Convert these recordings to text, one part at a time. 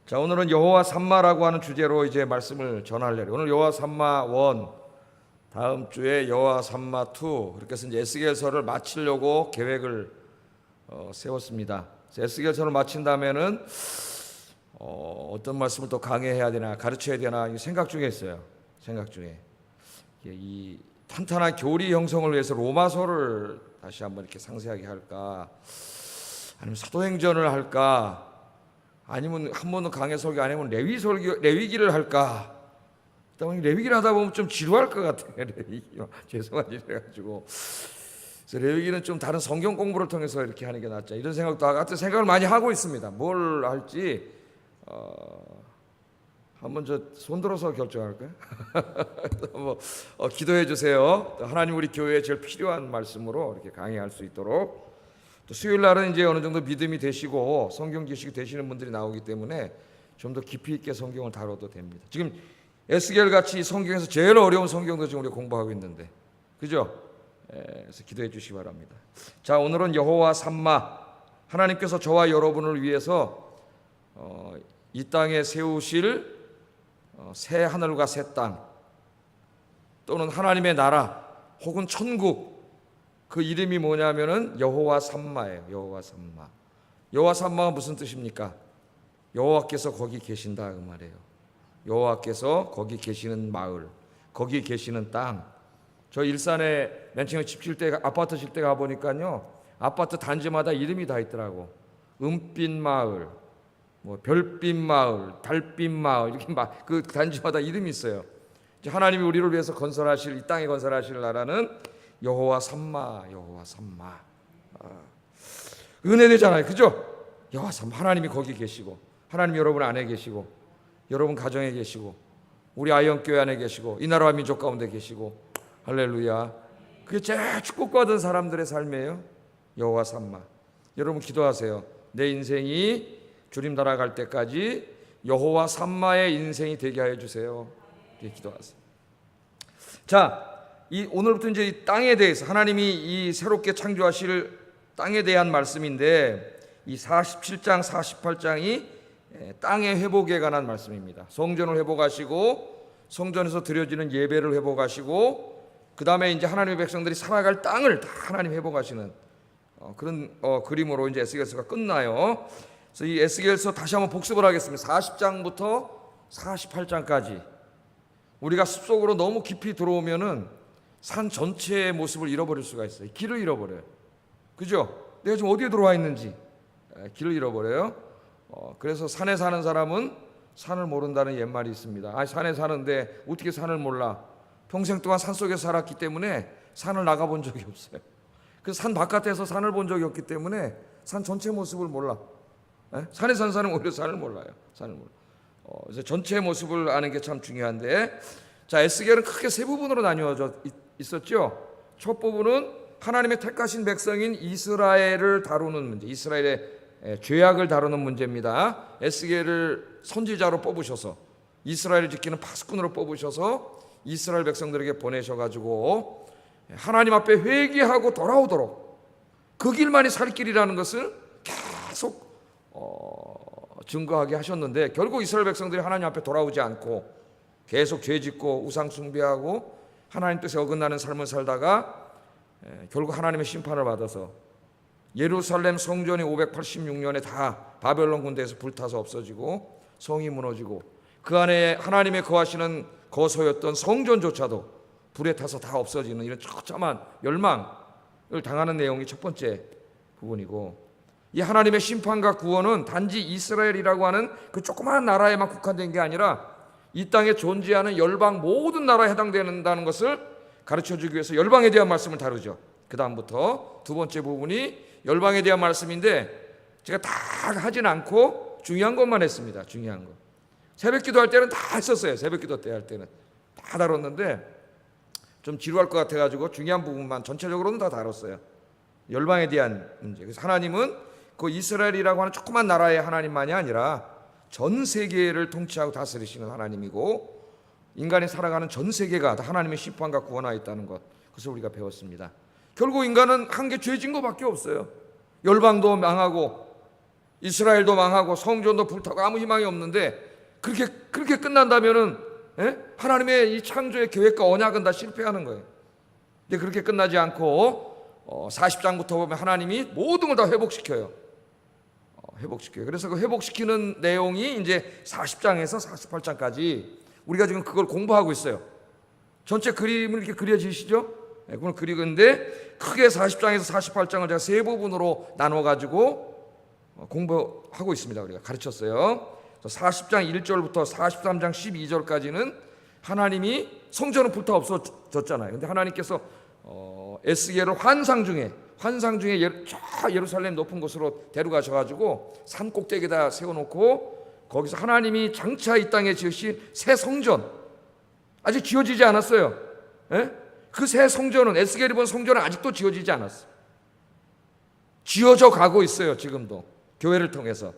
자, 오늘은 여호와 삼마라고 하는 주제로 이제 말씀을 전하려고. 오늘 여호와 삼마 1, 다음 주에 여호와 삼마 2, 그렇게 해서 이제 에스겔서를 마치려고 계획을 세웠습니다. 에스겔서를 마친 다음에는 어떤 말씀을 또 강해해야 되나, 가르쳐야 되나 생각 중에 있어요. 생각 중에 이 탄탄한 교리 형성을 위해서 로마서를 다시 한번 이렇게 상세하게 할까, 아니면 사도행전을 할까, 아니면 한 번도 강해 설교 안 하면 레위기를 할까. 레위기를 하다 보면 좀 지루할 것 같아요. 레위기 죄송하지 그래가지고, 그래서 레위기는 좀 다른 성경 공부를 통해서 이렇게 하는 게 낫지, 이런 생각도 같은 생각을 많이 하고 있습니다. 뭘 할지 한번 저 손들어서 결정할까요? 뭐 기도해 주세요. 하나님 우리 교회에 제일 필요한 말씀으로 이렇게 강의할 수 있도록. 또 수요일 날은 이제 어느 정도 믿음이 되시고 성경 지식이 되시는 분들이 나오기 때문에 좀 더 깊이 있게 성경을 다뤄도 됩니다. 지금 에스겔 같이 성경에서 제일 어려운 성경도 지금 우리가 공부하고 있는데, 그죠? 그래서 기도해 주시기 바랍니다. 자, 오늘은 여호와 삼마, 하나님께서 저와 여러분을 위해서 이 땅에 세우실 새 하늘과 새 땅, 또는 하나님의 나라 혹은 천국, 그 이름이 뭐냐면은 여호와 삼마예요. 여호와 삼마. 여호와 삼마가 무슨 뜻입니까? 여호와께서 거기 계신다 그 말이에요. 여호와께서 거기 계시는 마을, 거기 계시는 땅. 저 일산에 맨 처음에 집 질 때, 아파트 질 때 가보니까요, 아파트 단지마다 이름이 다 있더라고. 은빛 마을, 뭐 별빛 마을, 달빛 마을, 이렇게 막 그 단지마다 이름이 있어요. 이제 하나님이 우리를 위해서 건설하실, 이 땅에 건설하실 나라는 여호와 삼마, 여호와 삼마. 은혜되잖아요, 그죠? 여호와 삼마, 하나님이 거기 계시고, 하나님 여러분 안에 계시고, 여러분 가정에 계시고, 우리 아이언교회 안에 계시고, 이 나라와 민족 가운데 계시고, 할렐루야. 그게 제일 축복받은 사람들의 삶이에요. 여호와 삼마. 여러분 기도하세요. 내 인생이 주님 나라 갈 때까지 여호와 삼마의 인생이 되게 하여 주세요. 기도하세요. 자, 오늘부터 이제 이 땅에 대해서, 하나님이 이 새롭게 창조하실 땅에 대한 말씀인데, 이 47장 48장이 땅의 회복에 관한 말씀입니다. 성전을 회복하시고, 성전에서 드려지는 예배를 회복하시고, 그 다음에 이제 하나님의 백성들이 살아갈 땅을 다 하나님 회복하시는 그런 그림으로 이제 에스겔서가 끝나요. 그래서 이 에스겔서 다시 한번 복습을 하겠습니다. 40장부터 48장까지 우리가 숲속으로 너무 깊이 들어오면은 산 전체의 모습을 잃어버릴 수가 있어요. 길을 잃어버려요. 그죠? 내가 지금 어디에 들어와 있는지 길을 잃어버려요. 그래서 산에 사는 사람은 산을 모른다는 옛말이 있습니다. 산에 사는데 어떻게 산을 몰라? 평생 동안 산속에 살았기 때문에 산을 나가본 적이 없어요. 그래서 산 바깥에서 산을 본 적이 없기 때문에 산 전체 모습을 몰라. 산에 사는 사람은 오히려 산을 몰라요. 산을 몰라. 그래서 전체 모습을 아는 게 참 중요한데, 자, 에스겔은 크게 세 부분으로 나뉘어져 있었죠. 첫 부분은 하나님의 택하신 백성인 이스라엘을 다루는 문제, 이스라엘의 죄악을 다루는 문제입니다. 에스겔을 선지자로 뽑으셔서, 이스라엘을 지키는 파수꾼으로 뽑으셔서 이스라엘 백성들에게 보내셔가지고 하나님 앞에 회개하고 돌아오도록, 그 길만이 살 길이라는 것을 계속 증거하게 하셨는데, 결국 이스라엘 백성들이 하나님 앞에 돌아오지 않고 계속 죄짓고 우상 숭배하고 하나님 뜻에 어긋나는 삶을 살다가 결국 하나님의 심판을 받아서 예루살렘 성전이 586년에 다 바벨론 군대에서 불타서 없어지고, 성이 무너지고, 그 안에 하나님의 거하시는 거소였던 성전조차도 불에 타서 다 없어지는 이런 처참한 멸망을 당하는 내용이 첫 번째 부분이고, 이 하나님의 심판과 구원은 단지 이스라엘이라고 하는 그 조그마한 나라에만 국한된 게 아니라 이 땅에 존재하는 열방 모든 나라에 해당된다는 것을 가르쳐주기 위해서 열방에 대한 말씀을 다루죠. 그 다음부터 두 번째 부분이 열방에 대한 말씀인데, 제가 다 하진 않고 중요한 것만 했습니다. 중요한 것. 새벽 기도할 때는 다 했었어요. 새벽 기도 때 할 때는 다 다뤘는데 좀 지루할 것 같아가지고 중요한 부분만, 전체적으로는 다 다뤘어요. 열방에 대한 문제. 그래서 하나님은 그 이스라엘이라고 하는 조그만 나라의 하나님만이 아니라 전 세계를 통치하고 다스리시는 하나님이고, 인간이 살아가는 전 세계가 다 하나님의 심판과 구원하에 있다는 것, 그것을 우리가 배웠습니다. 결국 인간은 한 개 죄진 것밖에 없어요. 열방도 망하고 이스라엘도 망하고 성전도 불타고 아무 희망이 없는데 그렇게 끝난다면은 하나님의 이 창조의 계획과 언약은 다 실패하는 거예요. 근데 그렇게 끝나지 않고 40장부터 보면 하나님이 모든 걸 다 회복시켜요. 그래서 그 회복시키는 내용이 이제 40장에서 48장까지 우리가 지금 그걸 공부하고 있어요. 전체 그림을 이렇게 그려지시죠? 그걸 그리고 있는데 크게 40장에서 48장을 제가 세 부분으로 나눠가지고 공부하고 있습니다. 우리가 가르쳤어요. 40장 1절부터 43장 12절까지는 하나님이 성전은 불타 없어졌잖아요. 근데 하나님께서 에스겔을 환상 중에 예루살렘 높은 곳으로 데려가셔가지고 산 꼭대기에다 세워놓고 거기서 하나님이 장차 이 땅에 지으신 새 성전, 아직 지어지지 않았어요. 그 새 성전은, 에스겔이 본 성전은 아직도 지어지지 않았어요. 지어져 가고 있어요. 지금도 교회를 통해서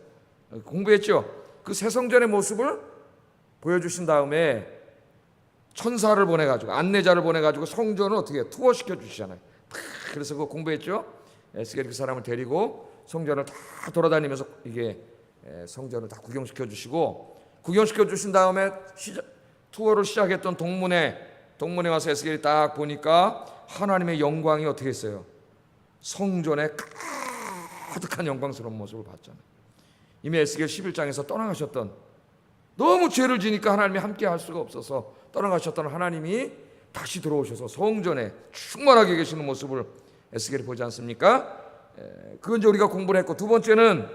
공부했죠. 그 새 성전의 모습을 보여주신 다음에 천사를 보내가지고, 안내자를 보내가지고 성전을 어떻게 투어시켜 주시잖아요. 그래서 그거 공부했죠. 에스겔이 그 사람을 데리고 성전을 다 돌아다니면서 이게 성전을 다 구경시켜 주시고, 구경시켜 주신 다음에 투어를 시작했던 동문에 와서 에스겔이 딱 보니까 하나님의 영광이 어떻게 했어요? 성전에 가득한 영광스러운 모습을 봤잖아요. 이미 에스겔 11장에서 떠나가셨던, 너무 죄를 지니까 하나님이 함께 할 수가 없어서 떠나가셨던 하나님이 다시 들어오셔서 성전에 충만하게 계시는 모습을 에스겔이 보지 않습니까? 그건 이제 우리가 공부를 했고, 두 번째는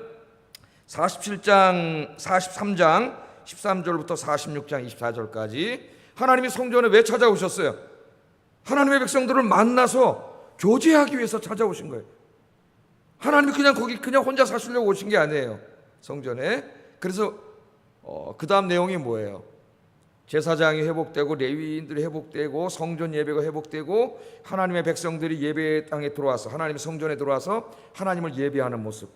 43장 13절부터 46장 24절까지 하나님이 성전에 왜 찾아오셨어요? 하나님의 백성들을 만나서 교제하기 위해서 찾아오신 거예요. 하나님이 그냥 혼자 사시려고 오신 게 아니에요. 성전에. 그래서 그 다음 내용이 뭐예요? 제사장이 회복되고 레위인들이 회복되고 성전 예배가 회복되고 하나님의 백성들이 예배 땅에 들어와서, 하나님의 성전에 들어와서 하나님을 예배하는 모습,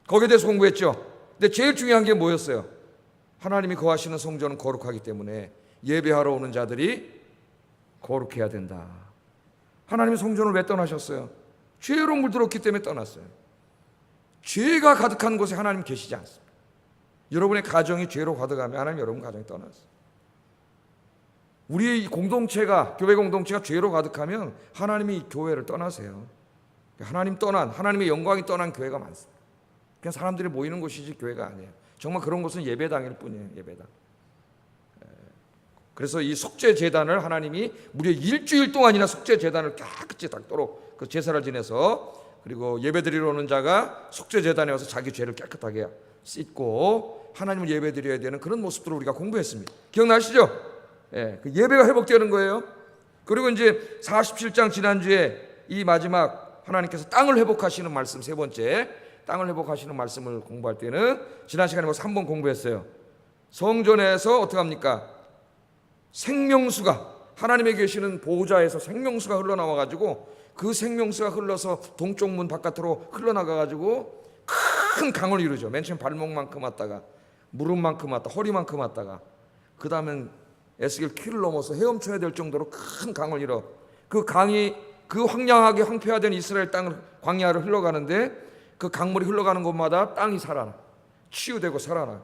거기에 대해서 공부했죠. 근데 제일 중요한 게 뭐였어요? 하나님이 거하시는 성전은 거룩하기 때문에 예배하러 오는 자들이 거룩해야 된다. 하나님이 성전을 왜 떠나셨어요? 죄로 물들었기 때문에 떠났어요. 죄가 가득한 곳에 하나님 계시지 않습니다. 여러분의 가정이 죄로 가득하면 하나님 여러분 가정이 떠났어요. 우리의 공동체가, 교회 공동체가 죄로 가득하면 하나님이 교회를 떠나세요. 하나님의 영광이 떠난 교회가 많습니다. 그냥 사람들이 모이는 곳이지 교회가 아니에요. 정말 그런 곳은 예배당일 뿐이에요. 예배당. 그래서 이 속죄제단을 하나님이 무려 일주일 동안이나 속죄제단을 깨끗이 닦도록 그 제사를 지내서, 그리고 예배드리러 오는 자가 속죄제단에 와서 자기 죄를 깨끗하게 씻고 하나님을 예배드려야 되는 그런 모습들을 우리가 공부했습니다. 기억나시죠? 그 예배가 회복되는 거예요. 그리고 이제 47장 지난주에 이 마지막 하나님께서 땅을 회복하시는 말씀, 세 번째 땅을 회복하시는 말씀을 공부할 때는 지난 시간에 벌써 한 번 공부했어요. 성전에서 어떻게 합니까? 생명수가, 하나님의 계시는 보호자에서 생명수가 흘러나와가지고 그 생명수가 흘러서 동쪽 문 바깥으로 흘러나가가지고 큰 강을 이루죠. 맨 처음 발목만큼 왔다가 무릎만큼 왔다, 허리만큼 왔다가, 그 다음엔 에스겔 키를 넘어서 헤엄쳐야 될 정도로 큰 강을 이뤄. 그 강이 그 황량하게 황폐화된 이스라엘 땅을, 광야를 흘러가는데 그 강물이 흘러가는 곳마다 땅이 살아나, 치유되고 살아나.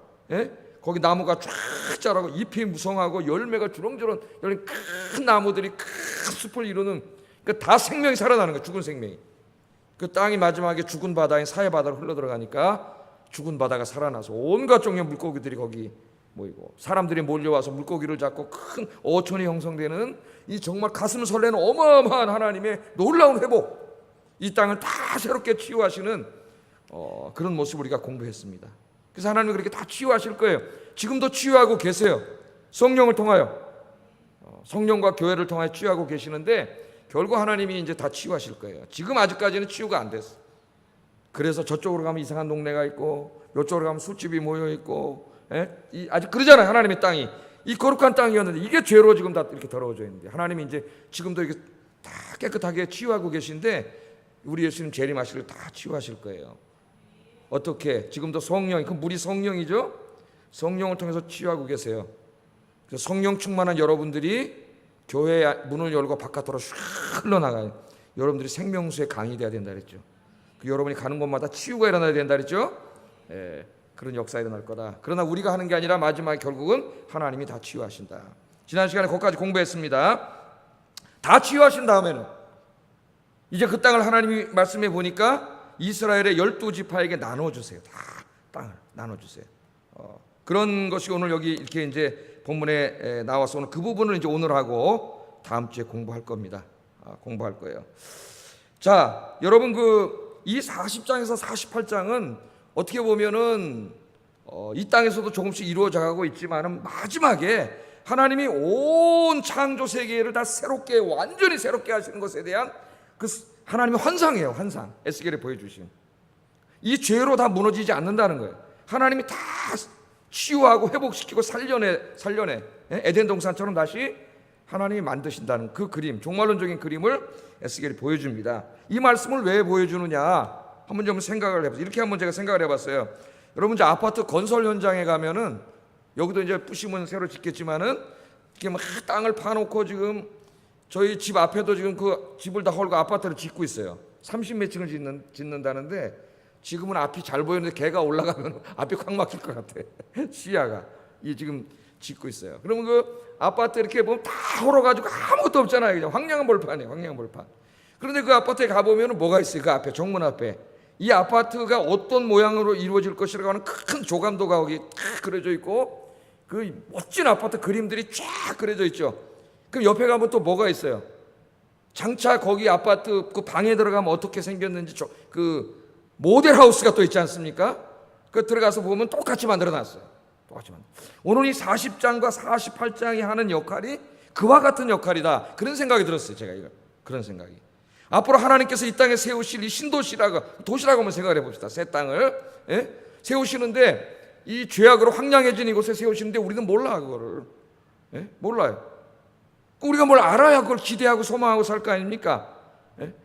거기 나무가 쫙 자라고 잎이 무성하고 열매가 주렁주렁 열린 큰 나무들이 큰 숲을 이루는, 그러니까 다 생명이 살아나는 거예요. 죽은 생명이. 그 땅이 마지막에 죽은 바다인 사해 바다로 흘러 들어가니까 죽은 바다가 살아나서 온갖 종류의 물고기들이 거기 모이고 사람들이 몰려와서 물고기를 잡고 큰 어촌이 형성되는 이 정말 가슴 설레는 어마어마한 하나님의 놀라운 회복, 이 땅을 다 새롭게 치유하시는 그런 모습을 우리가 공부했습니다. 그래서 하나님이 그렇게 다 치유하실 거예요. 지금도 치유하고 계세요. 성령을 통하여, 성령과 교회를 통하여 치유하고 계시는데 결국 하나님이 이제 다 치유하실 거예요. 지금 아직까지는 치유가 안 됐어. 그래서 저쪽으로 가면 이상한 동네가 있고 이쪽으로 가면 술집이 모여 있고, 아직 그러잖아요. 하나님의 땅이 이 거룩한 땅이었는데 이게 죄로 지금 다 이렇게 더러워져 있는데 하나님이 이제 지금도 이게 다 깨끗하게 치유하고 계신데 우리 예수님 재림하실 때 다 치유하실 거예요. 어떻게? 지금도 성령이, 그 물이 성령이죠. 성령을 통해서 치유하고 계세요. 그래서 성령 충만한 여러분들이 교회 문을 열고 바깥으로 슉 흘러나가요. 여러분들이 생명수의 강이 돼야 된다 그랬죠. 그 여러분이 가는 곳마다 치유가 일어나야 된다 그랬죠. 그런 역사가 일어날 거다. 그러나 우리가 하는 게 아니라 마지막에 결국은 하나님이 다 치유하신다. 지난 시간에 거기까지 공부했습니다. 다 치유하신 다음에는 이제 그 땅을 하나님이 말씀해 보니까 이스라엘의 12지파에게 나눠주세요. 다 땅을 나눠주세요. 그런 것이 오늘 여기 이렇게 이제 본문에 나와서 오늘 그 부분을 이제 오늘 하고 다음 주에 공부할 겁니다. 공부할 거예요. 자, 여러분 이 40장에서 48장은 어떻게 보면은 이 땅에서도 조금씩 이루어져가고 있지만은 마지막에 하나님이 온 창조 세계를 다 새롭게 완전히 새롭게 하시는 것에 대한 그 하나님의 환상이에요. 환상. 에스겔에 보여주신 이 죄로 다 무너지지 않는다는 거예요. 하나님이 다 치유하고 회복시키고 살려내 에덴 동산처럼 다시 하나님이 만드신다는 그 그림, 종말론적인 그림을 에스겔이 보여줍니다. 이 말씀을 왜 보여주느냐 한번 좀 생각을 해보세요. 이렇게 한번 제가 생각을 해봤어요. 여러분 이제 아파트 건설 현장에 가면은 여기도 이제 부시면 새로 짓겠지만은 이렇게 막 땅을 파놓고 지금 저희 집 앞에도 지금 그 집을 다 헐고 아파트를 짓고 있어요. 30몇 층을 짓는다는데 지금은 앞이 잘 보이는데 개가 올라가면 앞이 콱 막힐 것 같아. 시야가 이 지금 짓고 있어요. 그러면 그 아파트 이렇게 보면 다 헐어가지고 아무것도 없잖아요. 그냥 황량한 벌판이에요. 황량한 벌판. 그런데 그 아파트에 가보면 뭐가 있어요? 그 앞에 정문 앞에 이 아파트가 어떤 모양으로 이루어질 것이라고 하는 큰 조감도가 거기 딱 그려져 있고 그 멋진 아파트 그림들이 쫙 그려져 있죠. 그럼 옆에 가면 또 뭐가 있어요? 장차 거기 아파트 그 방에 들어가면 어떻게 생겼는지 그 모델하우스가 또 있지 않습니까? 그 들어가서 보면 똑같이 만들어놨어요. 똑같이 만들어. 오늘 이 40장과 48장이 하는 역할이 그와 같은 역할이다. 그런 생각이 들었어요. 제가 이거 그런 생각이. 앞으로 하나님께서 이 땅에 세우실 이 신도시라고 도시라고 한번 생각을 해봅시다. 새 땅을 세우시는데 이 죄악으로 황량해진 이곳에 세우시는데 우리는 몰라 그거를 몰라요. 우리가 뭘 알아야 그걸 기대하고 소망하고 살 거 아닙니까?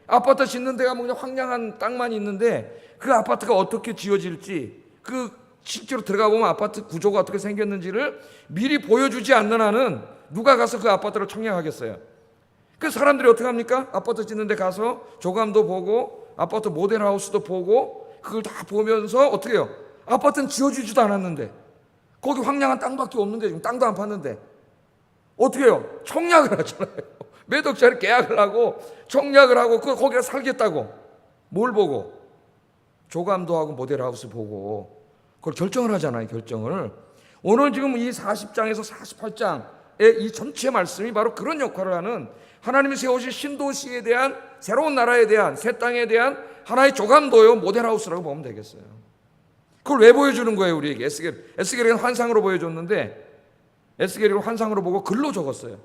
아파트 짓는 데가 그냥 황량한 땅만 있는데 그 아파트가 어떻게 지어질지 그 실제로 들어가 보면 아파트 구조가 어떻게 생겼는지를 미리 보여주지 않는 한은 누가 가서 그 아파트를 청량하겠어요? 그 사람들이 어떻게 합니까? 아파트 짓는 데 가서 조감도 보고 아파트 모델하우스도 보고 그걸 다 보면서 어떻게 해요? 아파트는 지어주지도 않았는데 거기 황량한 땅밖에 없는데 지금 땅도 안 팠는데 어떻게 해요? 청약을 하잖아요. 몇 억짜리 계약을 하고 청약을 하고 거기가 살겠다고 뭘 보고? 조감도 하고 모델하우스 보고 그걸 결정을 하잖아요. 결정을. 오늘 지금 이 40장에서 48장의 이 전체 말씀이 바로 그런 역할을 하는 하나님이 세우신 신도시에 대한 새로운 나라에 대한 새 땅에 대한 하나의 조감도요 모델하우스라고 보면 되겠어요. 그걸 왜 보여주는 거예요 우리에게? 에스겔은 환상으로 보여줬는데 에스겔이 환상으로 보고 글로 적었어요.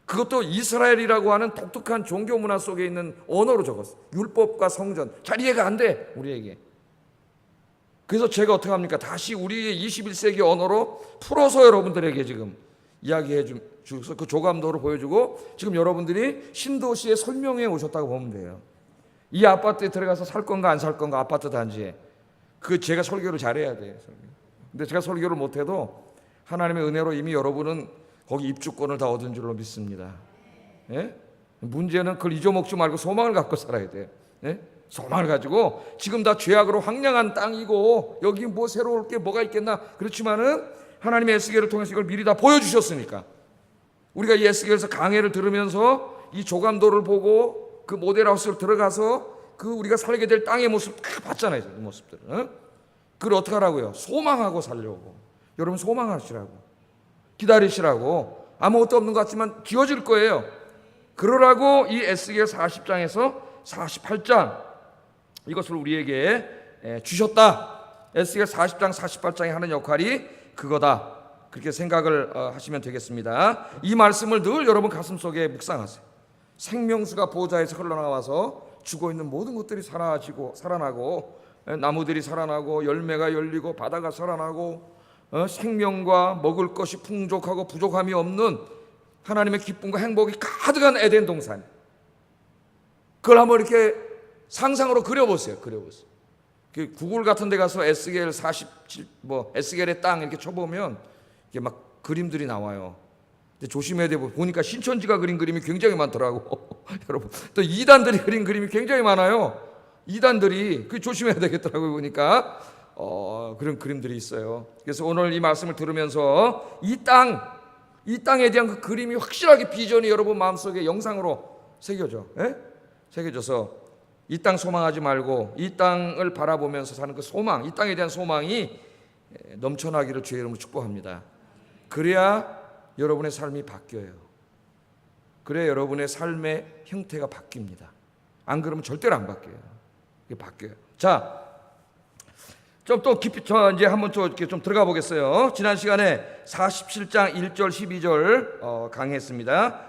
그것도 이스라엘이라고 하는 독특한 종교 문화 속에 있는 언어로 적었어요. 율법과 성전. 잘 이해가 안 돼 우리에게. 그래서 제가 어떻게 합니까? 다시 우리의 21세기 언어로 풀어서 여러분들에게 지금 이야기해 주셔서 그 조감도를 보여주고 지금 여러분들이 신도시에 설명해 오셨다고 보면 돼요. 이 아파트에 들어가서 살 건가 안 살 건가 아파트 단지에. 그 제가 설교를 잘해야 돼요. 근데 제가 설교를 못해도 하나님의 은혜로 이미 여러분은 거기 입주권을 다 얻은 줄로 믿습니다. 문제는 그걸 잊어먹지 말고 소망을 갖고 살아야 돼요. 소망을 가지고 지금 다 죄악으로 황량한 땅이고 여기 뭐 새로울 게 뭐가 있겠나. 그렇지만은 하나님의 에스겔을 통해서 이걸 미리 다 보여주셨으니까 우리가 이 에스겔에서 강해를 들으면서 이 조감도를 보고 그 모델하우스를 들어가서 그 우리가 살게 될 땅의 모습 다 봤잖아요. 이 모습들을. 그걸 어떻게 하라고요? 소망하고 살려고. 여러분 소망하시라고. 기다리시라고. 아무것도 없는 것 같지만 지어질 거예요. 그러라고 이 에스겔 40장에서 48장 이것을 우리에게 주셨다. 에스겔 40장 48장이 하는 역할이 그거다. 그렇게 생각을 하시면 되겠습니다. 이 말씀을 늘 여러분 가슴속에 묵상하세요. 생명수가 보좌에서 흘러나와서 죽어있는 모든 것들이 살아나고 나무들이 살아나고 열매가 열리고 바다가 살아나고 생명과 먹을 것이 풍족하고 부족함이 없는 하나님의 기쁨과 행복이 가득한 에덴 동산. 그걸 한번 이렇게 상상으로 그려보세요. 그 구글 같은 데 가서 에스겔 47 에스겔의 땅 이렇게 쳐보면 이게 막 그림들이 나와요. 근데 조심해야 돼요. 보니까 신천지가 그린 그림이 굉장히 많더라고. 여러분 또 이단들이 그린 그림이 굉장히 많아요. 이단들이 그 조심해야 되겠더라고요. 보니까 그런 그림들이 있어요. 그래서 오늘 이 말씀을 들으면서 이 땅에 대한 그 그림이 확실하게 비전이 여러분 마음속에 영상으로 새겨져서 이 땅 소망하지 말고 이 땅을 바라보면서 사는 그 소망, 이 땅에 대한 소망이 넘쳐나기를 주의 이름으로 축복합니다. 그래야 여러분의 삶이 바뀌어요. 그래야 여러분의 삶의 형태가 바뀝니다. 안 그러면 절대로 안 바뀌어요. 이게 바뀌어요. 자, 좀 또 깊이 이제 한번 또 이렇게 좀 들어가 보겠어요. 지난 시간에 47장 1절 12절 강의했습니다.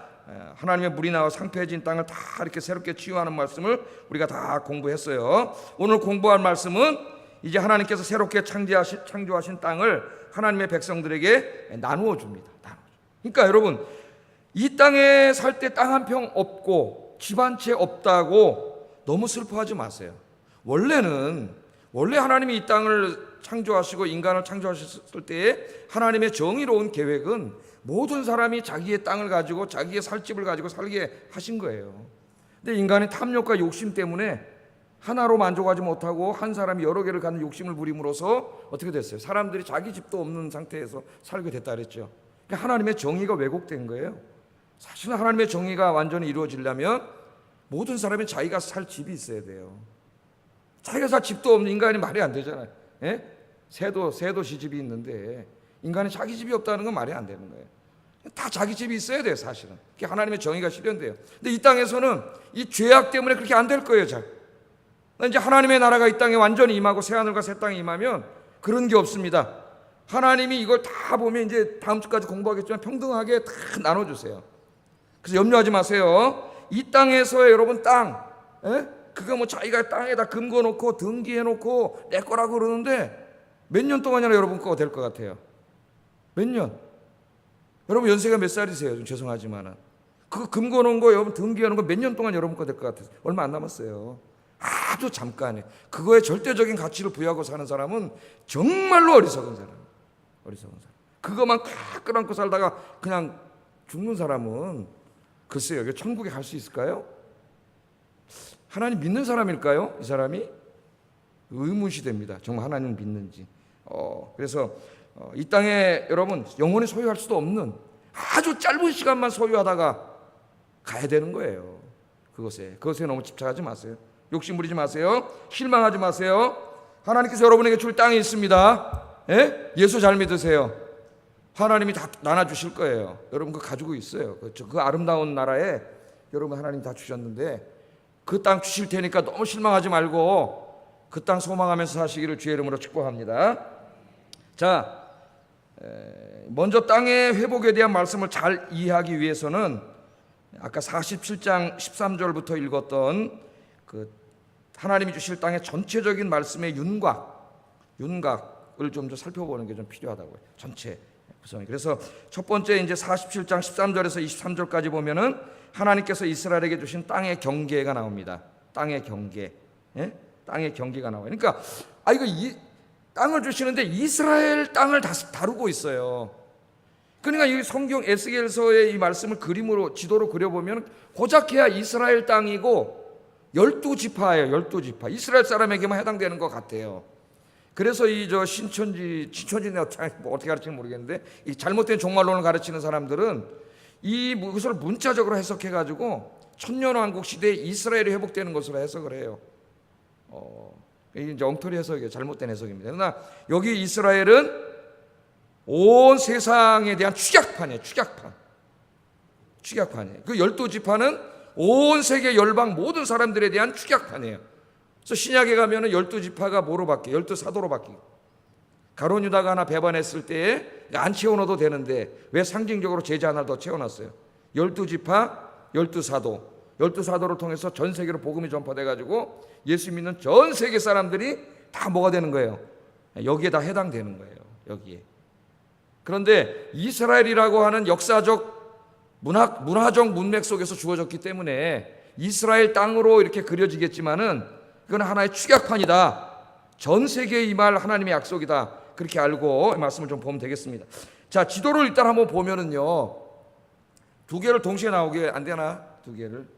하나님의 물이 나와 상패해진 땅을 다 이렇게 새롭게 치유하는 말씀을 우리가 다 공부했어요. 오늘 공부할 말씀은 이제 하나님께서 새롭게 창조하신 땅을 하나님의 백성들에게 나누어 줍니다. 그러니까 여러분, 이 땅에 살 때 땅 한 평 없고 집 한 채 없다고 너무 슬퍼하지 마세요. 원래 하나님이 이 땅을 창조하시고 인간을 창조하셨을 때에 하나님의 정의로운 계획은 모든 사람이 자기의 땅을 가지고 자기의 살 집을 가지고 살게 하신 거예요. 근데 인간의 탐욕과 욕심 때문에 하나로 만족하지 못하고 한 사람이 여러 개를 갖는 욕심을 부림으로써 어떻게 됐어요? 사람들이 자기 집도 없는 상태에서 살게 됐다 그랬죠. 그러니까 하나님의 정의가 왜곡된 거예요. 사실은 하나님의 정의가 완전히 이루어지려면 모든 사람이 자기가 살 집이 있어야 돼요. 자기가 살 집도 없는 인간이 말이 안 되잖아요. 새도 시집이 있는데 인간이 자기 집이 없다는 건 말이 안 되는 거예요. 다 자기 집이 있어야 돼요. 사실은 그게 하나님의 정의가 실현돼요. 근데 이 땅에서는 이 죄악 때문에 그렇게 안 될 거예요. 잘 이제 하나님의 나라가 이 땅에 완전히 임하고 새하늘과 새 땅에 임하면 그런 게 없습니다. 하나님이 이걸 다 보면 이제 다음 주까지 공부하겠지만 평등하게 다 나눠주세요. 그래서 염려하지 마세요. 이 땅에서의 여러분 땅, 그거 뭐 자기가 땅에다 금거놓고 등기해놓고 내 거라고 그러는데 몇 년 동안이나 여러분 거가 될 것 같아요. 몇 년? 여러분 연세가 몇 살이세요? 좀 죄송하지만은 그거 금거놓은 거 여러분 등기해놓은 거 몇 년 동안 여러분 거 될 것 같아요. 얼마 안 남았어요. 아주 잠깐에 그거에 절대적인 가치를 부여하고 사는 사람은 정말로 어리석은 사람. 그거만 꽉 끌어안고 살다가 그냥 죽는 사람은 글쎄요, 이게 천국에 갈 수 있을까요? 하나님 믿는 사람일까요? 이 사람이 의문시됩니다. 정말 하나님 믿는지. 그래서 이 땅에 여러분 영원히 소유할 수도 없는 아주 짧은 시간만 소유하다가 가야 되는 거예요. 그것에 너무 집착하지 마세요. 욕심 부리지 마세요. 실망하지 마세요. 하나님께서 여러분에게 줄 땅이 있습니다. 예수 잘 믿으세요. 하나님이 다 나눠주실 거예요. 여러분 그거 가지고 있어요. 그 아름다운 나라에 여러분 하나님 다 주셨는데 그 땅 주실 테니까 너무 실망하지 말고 그 땅 소망하면서 사시기를 주의 이름으로 축복합니다. 자, 먼저 땅의 회복에 대한 말씀을 잘 이해하기 위해서는 아까 47장 13절부터 읽었던 그 하나님이 주실 땅의 전체적인 말씀의 윤곽을 좀 살펴보는 게 좀 필요하다고요. 전체 구성이. 그래서 첫 번째 이제 47장 13절에서 23절까지 보면은 하나님께서 이스라엘에게 주신 땅의 경계가 나옵니다. 땅의 경계, 땅의 경계가 나와요. 그러니까 이거 이 땅을 주시는데 이스라엘 땅을 다루고 있어요. 그러니까 이 성경 에스겔서의 이 말씀을 그림으로 지도로 그려보면 고작해야 이스라엘 땅이고 12지파예요. 12지파. 이스라엘 사람에게만 해당되는 것 같아요. 그래서 이 신천지는 어떻게 가르치는지 모르겠는데 이 잘못된 종말론을 가르치는 사람들은 이것을 문자적으로 해석해가지고 천년왕국 시대에 이스라엘이 회복되는 것으로 해석을 해요. 이게 이제 엉터리 해석이에요. 잘못된 해석입니다. 그러나 여기 이스라엘은 온 세상에 대한 축약판이에요. 축약판이에요. 그 12지파는 온 세계 열방 모든 사람들에 대한 축약판이에요. 그래서 신약에 가면은 12지파가 뭐로 바뀌어요? 12사도로 바뀌고. 가룟 유다가 하나 배반했을 때에 안 채워넣어도 되는데 왜 상징적으로 제자 하나를 더 채워놨어요? 12지파, 12사도. 12사도를 통해서 전 세계로 복음이 전파돼가지고 예수 믿는 전 세계 사람들이 다 뭐가 되는 거예요? 여기에 다 해당되는 거예요. 여기에. 그런데 이스라엘이라고 하는 역사적 문화적 문맥 속에서 주어졌기 때문에 이스라엘 땅으로 이렇게 그려지겠지만은 이건 하나의 축약판이다. 전 세계에 임할 하나님의 약속이다. 그렇게 알고 말씀을 좀 보면 되겠습니다. 자, 지도를 일단 한번 보면은요. 두 개를 동시에 나오게 안 되나? 두 개를.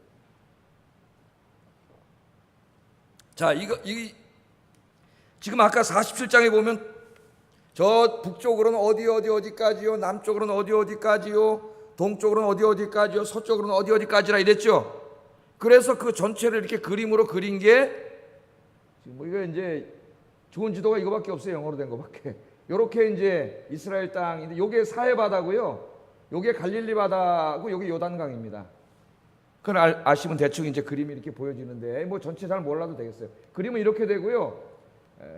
자, 지금 아까 47장에 보면 저 북쪽으로는 어디까지요, 남쪽으로는 어디까지요, 동쪽으로는 어디까지요, 서쪽으로는 어디까지라 이랬죠. 그래서 그 전체를 이렇게 그림으로 그린 게 뭐 이거 이제 좋은 지도가 이거밖에 없어요. 영어로 된 거밖에. 요렇게 이제 이스라엘 땅인데 요게 사해 바다고요. 요게 갈릴리 바다고 요게 요단강입니다. 그걸 아시면 대충 이제 그림이 이렇게 보여지는데 뭐 전체 잘 몰라도 되겠어요. 그림은 이렇게 되고요.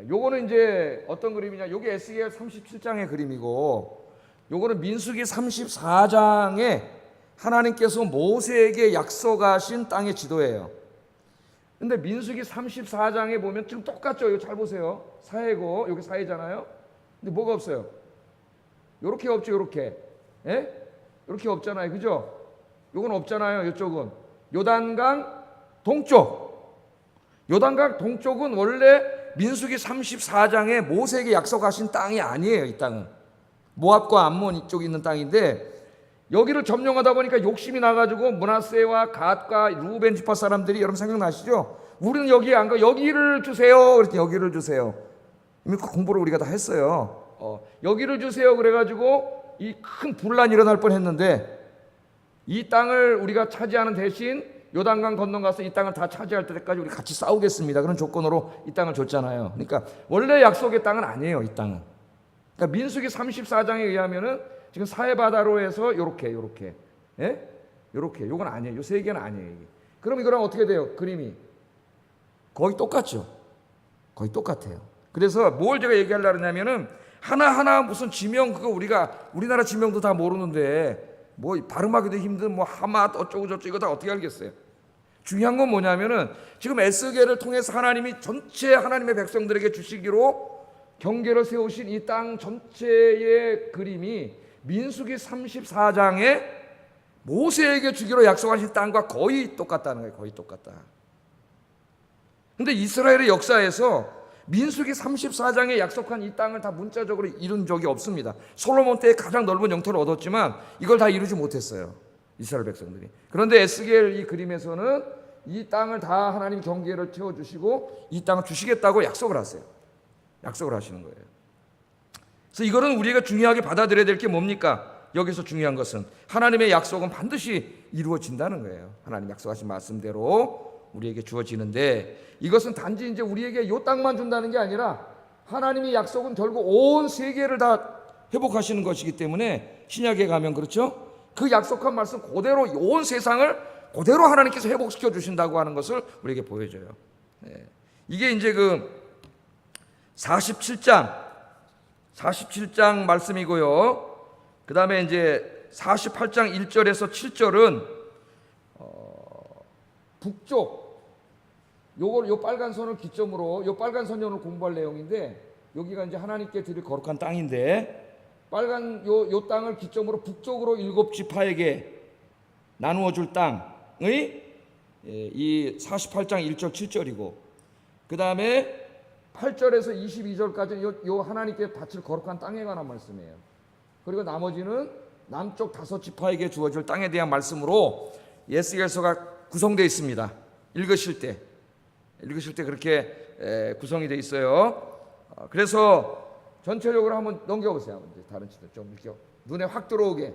요거는 이제 어떤 그림이냐? 요게 에스겔 37장의 그림이고 요거는 민수기 34장에 하나님께서 모세에게 약속하신 땅의 지도예요. 근데 민수기 34장에 보면 지금 똑같죠? 이거 잘 보세요. 사해고 여기 사해잖아요. 근데 뭐가 없어요? 요렇게 없죠, 요렇게. 예? 요렇게 없잖아요. 그죠? 요건 없잖아요. 이쪽은 요단강 동쪽. 요단강 동쪽은 원래 민수기 34장에 모세에게 약속하신 땅이 아니에요. 이 땅은 모압과 암몬 이쪽에 있는 땅인데 여기를 점령하다 보니까 욕심이 나가지고 므낫세와 갓과 루벤 지파 사람들이 여러분 생각나시죠? 우리는 여기에 안 가, 여기를 주세요. 그랬더니 여기를 주세요. 이미 공부를 우리가 다 했어요. 여기를 주세요. 그래가지고 이 큰 분란이 일어날 뻔했는데 이 땅을 우리가 차지하는 대신 요단강 건너가서 이 땅을 다 차지할 때까지 우리 같이 싸우겠습니다. 그런 조건으로 이 땅을 줬잖아요. 그러니까 원래 약속의 땅은 아니에요. 이 땅은. 그러니까 민수기 34장에 의하면은 지금 사해바다로 해서 요렇게 예? 요렇게 요건 아니에요. 요 세 개는 아니에요. 이게. 그럼 이거랑 어떻게 돼요? 그림이 거의 똑같죠. 거의 똑같아요. 그래서 뭘 제가 얘기하려고 하냐면은 하나하나 무슨 지명 그거 우리가 우리나라 지명도 다 모르는데 뭐 발음하기도 힘든 뭐 하맛 어쩌고 저쩌고 이거 다 어떻게 알겠어요? 중요한 건 뭐냐면은 지금 에스겔을 통해서 하나님이 전체 하나님의 백성들에게 주시기로 경계를 세우신 이 땅 전체의 그림이 민수기 34장에 모세에게 주기로 약속하신 땅과 거의 똑같다는 거예요. 거의 똑같다. 근데 이스라엘의 역사에서 민수기 34장에 약속한 이 땅을 다 문자적으로 이룬 적이 없습니다. 솔로몬 때 가장 넓은 영토를 얻었지만 이걸 다 이루지 못했어요. 이스라엘 백성들이. 그런데 에스겔 이 그림에서는 이 땅을 다 하나님 경계를 채워주시고 이 땅을 주시겠다고 약속을 하세요. 약속을 하시는 거예요. 그래서 이거는 우리가 중요하게 받아들여야 될 게 뭡니까? 여기서 중요한 것은 하나님의 약속은 반드시 이루어진다는 거예요. 하나님 약속하신 말씀대로 우리에게 주어지는데 이것은 단지 이제 우리에게 이 땅만 준다는 게 아니라 하나님의 약속은 결국 온 세계를 다 회복하시는 것이기 때문에 신약에 가면 그렇죠? 그 약속한 말씀 그대로 온 세상을 그대로 하나님께서 회복시켜 주신다고 하는 것을 우리에게 보여줘요. 이게 이제 그 47장 말씀이고요. 그 다음에 이제 48장 1절에서 7절은 북쪽 요 빨간 선을 기점으로 요 빨간 선이 오늘 공부할 내용인데 여기가 이제 하나님께 드릴 거룩한 땅인데 빨간 요 땅을 기점으로 북쪽으로 7지파에게 나누어 줄 땅의 이 48장 1절 7절이고 그 다음에 8절에서 22절까지는 요 하나님께 바칠 거룩한 땅에 관한 말씀이에요. 그리고 나머지는 남쪽 5지파에게 주어질 땅에 대한 말씀으로 에스겔서가 구성되어 있습니다. 읽으실 때 그렇게 구성이 되어 있어요. 그래서 전체적으로 한번 넘겨보세요. 다른 지도 좀 이렇게 눈에 확 들어오게.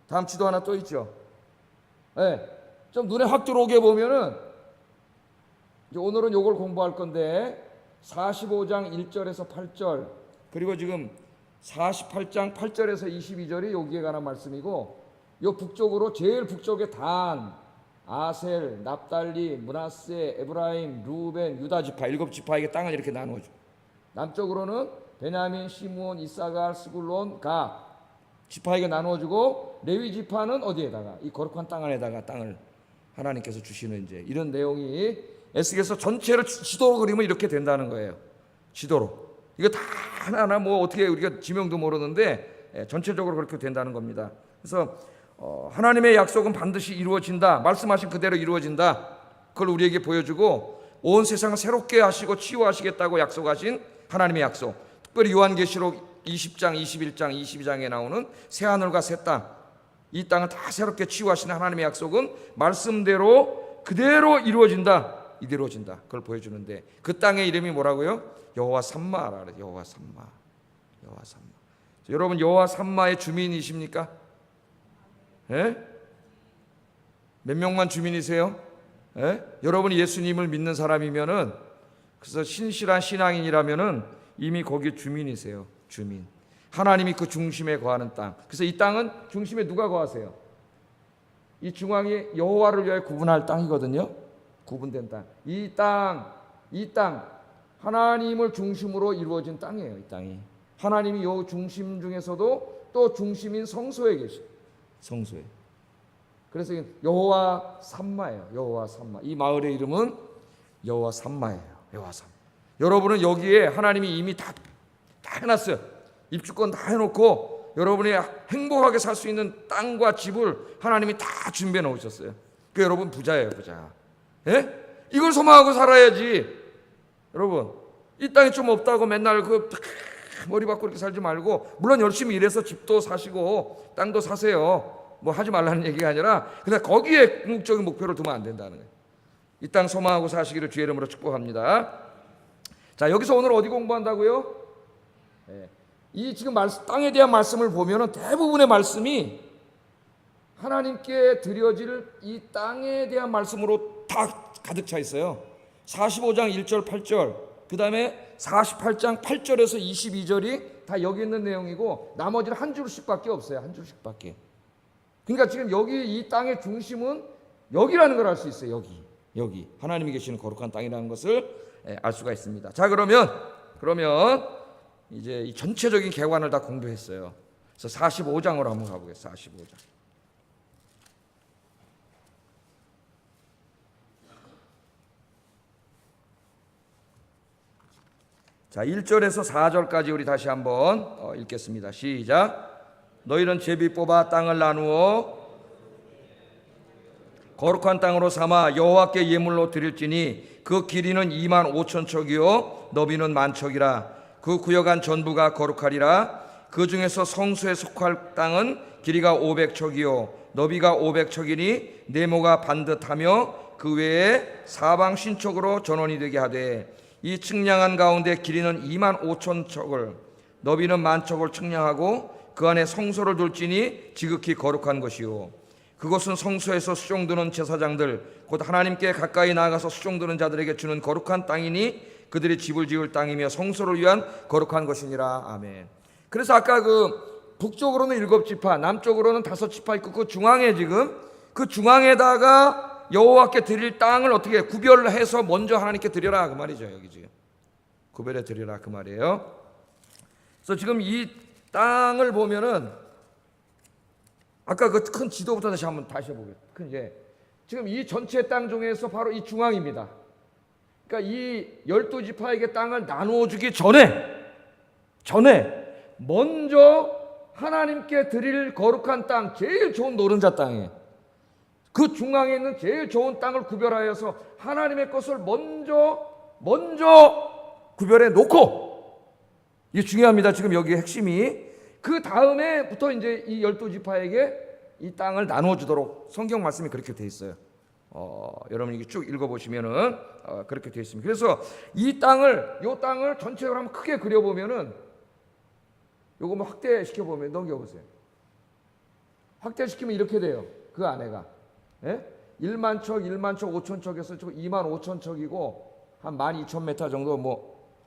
다음 지도 하나 또 있죠. 좀 눈에 확 들어오게 보면은 이제 오늘은 요걸 공부할 건데 45장 1절에서 8절 그리고 지금 48장 8절에서 22절이 여기에 관한 말씀이고 요 북쪽으로 제일 북쪽에 단, 아셀, 납달리, 므낫세, 에브라임, 루벤, 유다 지파 7지파에게 땅을 이렇게 나누어줘. 남쪽으로는 베냐민, 시므온, 이사갈, 스불론, 갓 지파에게 나누어주고 레위 지파는 어디에다가 이 거룩한 땅 안에다가 땅을 하나님께서 주시는 이제 이런 내용이 에스겔서 전체를 지도로 그리면 이렇게 된다는 거예요. 지도로. 이거 다 하나하나 뭐 어떻게 우리가 지명도 모르는데 전체적으로 그렇게 된다는 겁니다. 그래서 하나님의 약속은 반드시 이루어진다. 말씀하신 그대로 이루어진다. 그걸 우리에게 보여주고 온 세상을 새롭게 하시고 치유하시겠다고 약속하신 하나님의 약속. 특별히 요한계시록 20장, 21장, 22장에 나오는 새하늘과 새 땅. 이 땅을 다 새롭게 치유하시는 하나님의 약속은 말씀대로 그대로 이루어진다. 이루어진다. 그걸 보여주는데 그 땅의 이름이 뭐라고요? 여호와 삼마라 그래요. 여호와 삼마. 여호와 삼마. 여러분 여호와 삼마의 주민이십니까? 예? 몇 명만 주민이세요? 예? 여러분이 예수님을 믿는 사람이면은 그래서 신실한 신앙인이라면은 이미 거기 주민이세요. 주민. 하나님이 그 중심에 거하는 땅. 그래서 이 땅은 중심에 누가 거하세요? 이 중앙이 여호와를 위하여 구분할 땅이거든요. 구분된 땅. 이 땅 하나님을 중심으로 이루어진 땅이에요. 이 땅이. 하나님이 요 중심 중에서도 또 중심인 성소에 계시. 성소에. 그래서 여호와 삼마예요. 여호와 삼마. 이 마을의 이름은 여호와 삼마예요. 여호와 삼마. 여러분은 여기에 하나님이 이미 다 해놨어요. 입주권 다 해놓고 여러분이 행복하게 살 수 있는 땅과 집을 하나님이 다 준비해 놓으셨어요. 그 여러분 부자예요, 부자. 예? 이걸 소망하고 살아야지. 여러분 이 땅이 좀 없다고 맨날 그 머리 받고 이렇게 살지 말고, 물론 열심히 일해서 집도 사시고 땅도 사세요. 뭐 하지 말라는 얘기가 아니라 그냥 거기에 궁극적인 목표를 두면 안 된다는 거예요. 이 땅 소망하고 사시기를 주의 이름으로 축복합니다. 자, 여기서 오늘 어디 공부한다고요? 이 지금 땅에 대한 말씀을 보면은 대부분의 말씀이 하나님께 드려질 이 땅에 대한 말씀으로 다 가득 차 있어요. 45장 1절 8절, 그 다음에 48장 8절에서 22절이 다 여기 있는 내용이고 나머지는 한 줄씩밖에 없어요. 한 줄씩밖에. 그러니까 지금 여기 이 땅의 중심은 여기라는 걸 알 수 있어요. 여기 하나님이 계시는 거룩한 땅이라는 것을 알 수가 있습니다. 자, 그러면 이제 이 전체적인 개관을 다 공부했어요. 그래서 45장으로 한번 가보겠습니다. 45장. 자, 1절에서 4절까지 우리 다시 한번 읽겠습니다. 시작. 너희는 제비 뽑아 땅을 나누어 거룩한 땅으로 삼아 여호와께 예물로 드릴지니 그 길이는 2만 5천 척이요 너비는 1만 척이라. 그 구역안 전부가 거룩하리라. 그 중에서 성소에 속할 땅은 길이가 500척이요 너비가 500척이니 네모가 반듯하며 그 외에 사방 신촉으로 전원이 되게 하되, 이 측량한 가운데 길이는 2만 5천 척을 너비는 1만 척을 측량하고 그 안에 성소를 둘지니 지극히 거룩한 것이요 그것은 성소에서 수종드는 제사장들 곧 하나님께 가까이 나아가서 수종드는 자들에게 주는 거룩한 땅이니 그들이 집을 지을 땅이며 성소를 위한 거룩한 것이니라. 아멘. 그래서 아까 그 북쪽으로는 7지파, 남쪽으로는 5지파 있고 그 중앙에 지금 그 중앙에다가 여호와께 드릴 땅을 어떻게 구별해서 먼저 하나님께 드려라 그 말이죠. 여기 지금 구별해 드리라 그 말이에요. 그래서 지금 이 땅을 보면은 아까 그 큰 지도부터 다시 해보겠습니다. 이제 지금 이 전체 땅 중에서 바로 이 중앙입니다. 그러니까 이 12지파에게 땅을 나누어 주기 전에 먼저 하나님께 드릴 거룩한 땅, 제일 좋은 노른자 땅이에요. 그 중앙에 있는 제일 좋은 땅을 구별하여서 하나님의 것을 먼저 구별해 놓고, 이게 중요합니다. 지금 여기 핵심이 그 다음에부터 이제 이 12지파에게 이 땅을 나누어 주도록 성경 말씀이 그렇게 돼 있어요. 여러분 이게 쭉 읽어보시면은 그렇게 되어 있습니다. 그래서 이 땅을 전체적으로 한번 크게 그려보면은 요거 뭐 확대시켜 보면 넘겨보세요. 확대시키면 이렇게 돼요. 그 안에가 1만 척, 5천 척에서 2만 5천 척이고 한 12,000m 정도 뭐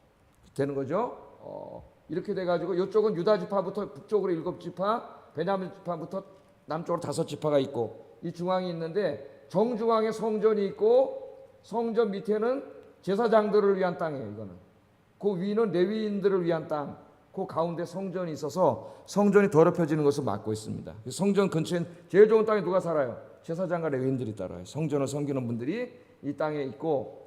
되는 거죠. 이렇게 돼가지고 이쪽은 유다 지파부터 북쪽으로 7지파, 베냐민 지파부터 남쪽으로 5지파가 있고 이 중앙이 있는데 정중앙에 성전이 있고 성전 밑에는 제사장들을 위한 땅이에요. 이거는 그 위는 레위인들을 위한 땅, 그 가운데 성전이 있어서 성전이 더럽혀지는 것을 막고 있습니다. 성전 근처엔 제일 좋은 땅에 누가 살아요? 제사장과 레위인들이 따라요. 성전을 섬기는 분들이 이 땅에 있고,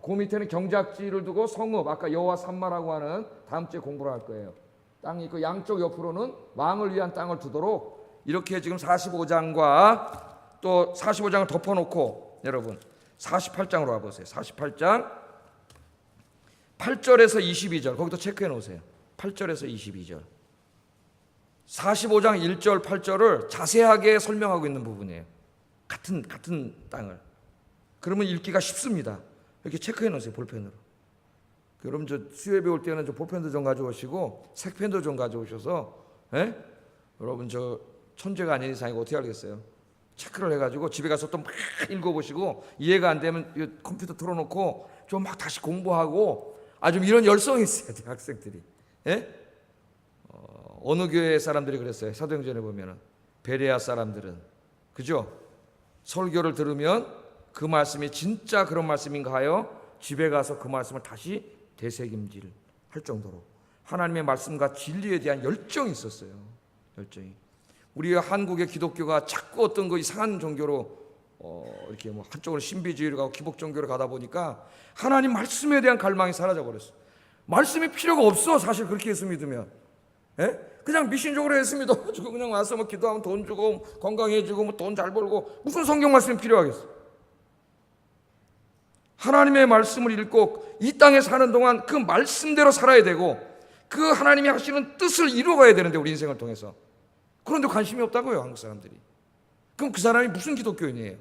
그 밑에는 경작지를 두고 성읍, 아까 여호와 삼마라고 하는 다음 주에 공부를 할 거예요. 땅이 있고 양쪽 옆으로는 왕을 위한 땅을 두도록 이렇게 지금 45장과 또 45장을 덮어놓고 여러분 48장으로 와보세요. 48장 8절에서 22절 거기도 체크해 놓으세요. 8절에서 22절 45장 1절 8절을 자세하게 설명하고 있는 부분이에요. 같은 땅을. 그러면 읽기가 쉽습니다. 이렇게 체크해 놓으세요. 볼펜으로. 여러분 저 수요예배 올 때는 저 볼펜도 좀 가져오시고 색펜도 좀 가져오셔서, 예? 여러분 저 천재가 아닌 이상 이거 어떻게 알겠어요? 체크를 해가지고 집에 가서 또 막 읽어보시고 이해가 안 되면 컴퓨터 틀어놓고 좀 막 다시 공부하고 아주 이런 열성이 있어야 돼요, 학생들이. 예? 어느 교회 사람들이 그랬어요. 사도행전에 보면은 베레아 사람들은, 그죠? 설교를 들으면 그 말씀이 진짜 그런 말씀인가 하여 집에 가서 그 말씀을 다시 되새김질 할 정도로 하나님의 말씀과 진리에 대한 열정이 있었어요. 열정이. 우리 한국의 기독교가 자꾸 어떤 거 이상한 종교로 이렇게 뭐 한쪽으로 신비주의로 가고 기복 종교로 가다 보니까 하나님 말씀에 대한 갈망이 사라져 버렸어. 말씀이 필요가 없어. 사실 그렇게 예수 믿으면, 예? 그냥 미신적으로 예수 믿어가지고 그냥 와서 뭐 기도하면 돈 주고 건강해지고 뭐 돈 잘 벌고 무슨 성경 말씀이 필요하겠어? 하나님의 말씀을 읽고 이 땅에 사는 동안 그 말씀대로 살아야 되고 그 하나님이 하시는 뜻을 이루어가야 되는데 우리 인생을 통해서. 그런데 관심이 없다고요, 한국 사람들이. 그럼 그 사람이 무슨 기독교인이에요?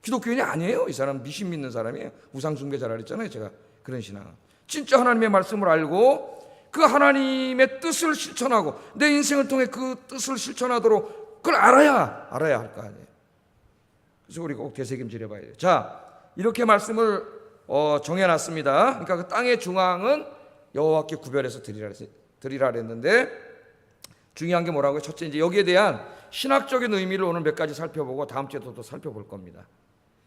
기독교인이 아니에요. 이 사람 미신 믿는 사람이에요. 우상 숭배자라 그랬잖아요, 제가. 그런 신앙. 진짜 하나님의 말씀을 알고 그 하나님의 뜻을 실천하고 내 인생을 통해 그 뜻을 실천하도록 그걸 알아야 할 거 아니에요. 그래서 우리가 꼭 되새김질해 봐야 돼요. 자, 이렇게 말씀을 정해놨습니다. 그러니까 그 땅의 중앙은 여호와께 구별해서 드리라 그랬는데 중요한 게 뭐라고요? 첫째, 이제 여기에 대한 신학적인 의미를 오늘 몇 가지 살펴보고 다음 주에도 또 살펴볼 겁니다.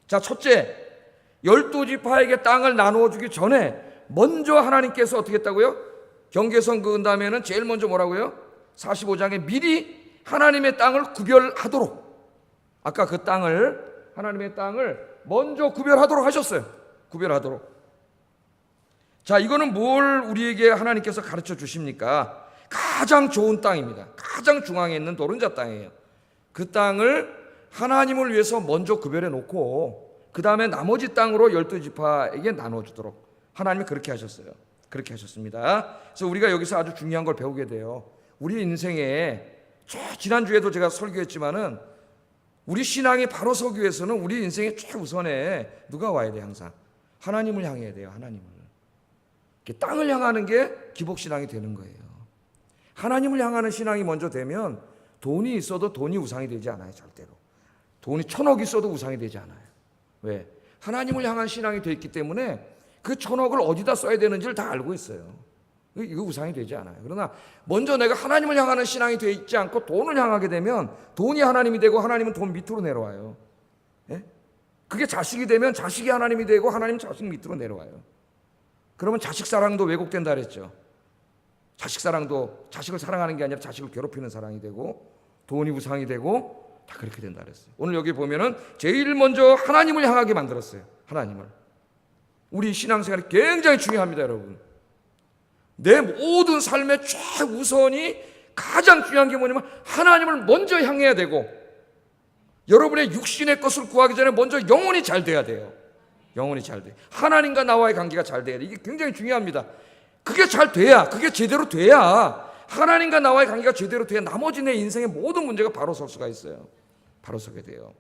자, 첫째, 12지파에게 땅을 나누어 주기 전에 먼저 하나님께서 어떻게 했다고요? 경계선 그은 다음에는 제일 먼저 뭐라고요? 45장에 미리 하나님의 땅을 구별하도록, 아까 그 땅을, 하나님의 땅을 먼저 구별하도록 하셨어요. 구별하도록. 자, 이거는 뭘 우리에게 하나님께서 가르쳐 주십니까? 가장 좋은 땅입니다. 가장 중앙에 있는 노른자 땅이에요. 그 땅을 하나님을 위해서 먼저 구별해 놓고 그 다음에 나머지 땅으로 12지파에게 나눠주도록 하나님이 그렇게 하셨어요. 그렇게 하셨습니다. 그래서 우리가 여기서 아주 중요한 걸 배우게 돼요. 우리 인생에, 지난주에도 제가 설교했지만은 우리 신앙이 바로 서기 위해서는 우리 인생의 최우선에 누가 와야 돼요? 항상 하나님을 향해야 돼요. 하나님을. 땅을 향하는 게 기복신앙이 되는 거예요. 하나님을 향하는 신앙이 먼저 되면 돈이 있어도 돈이 우상이 되지 않아요. 절대로. 돈이 1000억 있어도 우상이 되지 않아요. 왜? 하나님을 향한 신앙이 되어 있기 때문에 그 1000억을 어디다 써야 되는지를 다 알고 있어요. 이거 우상이 되지 않아요. 그러나 먼저 내가 하나님을 향하는 신앙이 되어 있지 않고 돈을 향하게 되면 돈이 하나님이 되고 하나님은 돈 밑으로 내려와요. 예? 그게 자식이 되면 자식이 하나님이 되고 하나님은 자식 밑으로 내려와요. 그러면 자식 사랑도 왜곡된다 그랬죠. 자식 사랑도 자식을 사랑하는 게 아니라 자식을 괴롭히는 사랑이 되고 돈이 우상이 되고 다 그렇게 된다 그랬어요. 오늘 여기 보면은 제일 먼저 하나님을 향하게 만들었어요. 하나님을. 우리 신앙생활이 굉장히 중요합니다, 여러분. 내 모든 삶의 최우선이 가장 중요한 게 뭐냐면 하나님을 먼저 향해야 되고 여러분의 육신의 것을 구하기 전에 먼저 영혼이 잘 돼야 돼요. 영혼이 잘 돼. 하나님과 나와의 관계가 잘 돼야 돼. 이게 굉장히 중요합니다. 그게 잘 돼야, 그게 제대로 돼야, 하나님과 나와의 관계가 제대로 돼야 나머지 내 인생의 모든 문제가 바로 설 수가 있어요. 바로 서게 돼요.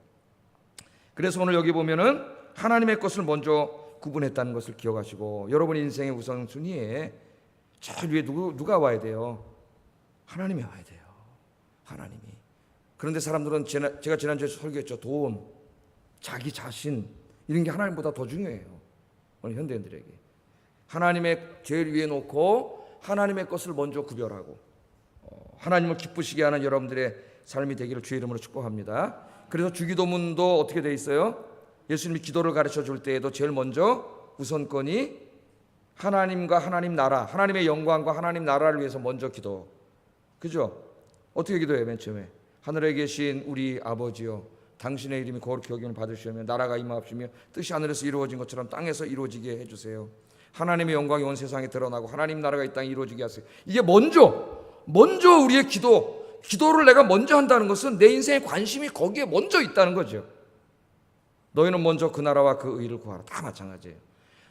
그래서 오늘 여기 보면은 하나님의 것을 먼저 구분했다는 것을 기억하시고 여러분 인생의 우선순위에 제일 위에 누가 와야 돼요? 하나님이 와야 돼요. 하나님이. 그런데 사람들은 제가 지난주에 설교했죠. 돈, 자기 자신 이런 게 하나님보다 더 중요해요. 오늘 현대인들에게. 하나님의 제일 위에 놓고 하나님의 것을 먼저 구별하고 하나님을 기쁘시게 하는 여러분들의 삶이 되기를 주의 이름으로 축복합니다. 그래서 주기도문도 어떻게 돼 있어요? 예수님이 기도를 가르쳐 줄 때에도 제일 먼저 우선권이 하나님과 하나님 나라, 하나님의 영광과 하나님 나라를 위해서 먼저 기도. 그죠? 어떻게 기도해요? 맨 처음에 하늘에 계신 우리 아버지여, 당신의 이름이 거룩히 여김을 받으시며 나라가 임하옵시며 뜻이 하늘에서 이루어진 것처럼 땅에서 이루어지게 해주세요. 하나님의 영광이 온 세상에 드러나고 하나님 나라가 이 땅에 이루어지게 하세요. 이게 먼저 우리의 기도를 내가 먼저 한다는 것은 내 인생의 관심이 거기에 먼저 있다는 거죠. 너희는 먼저 그 나라와 그 의를 구하라. 다 마찬가지예요.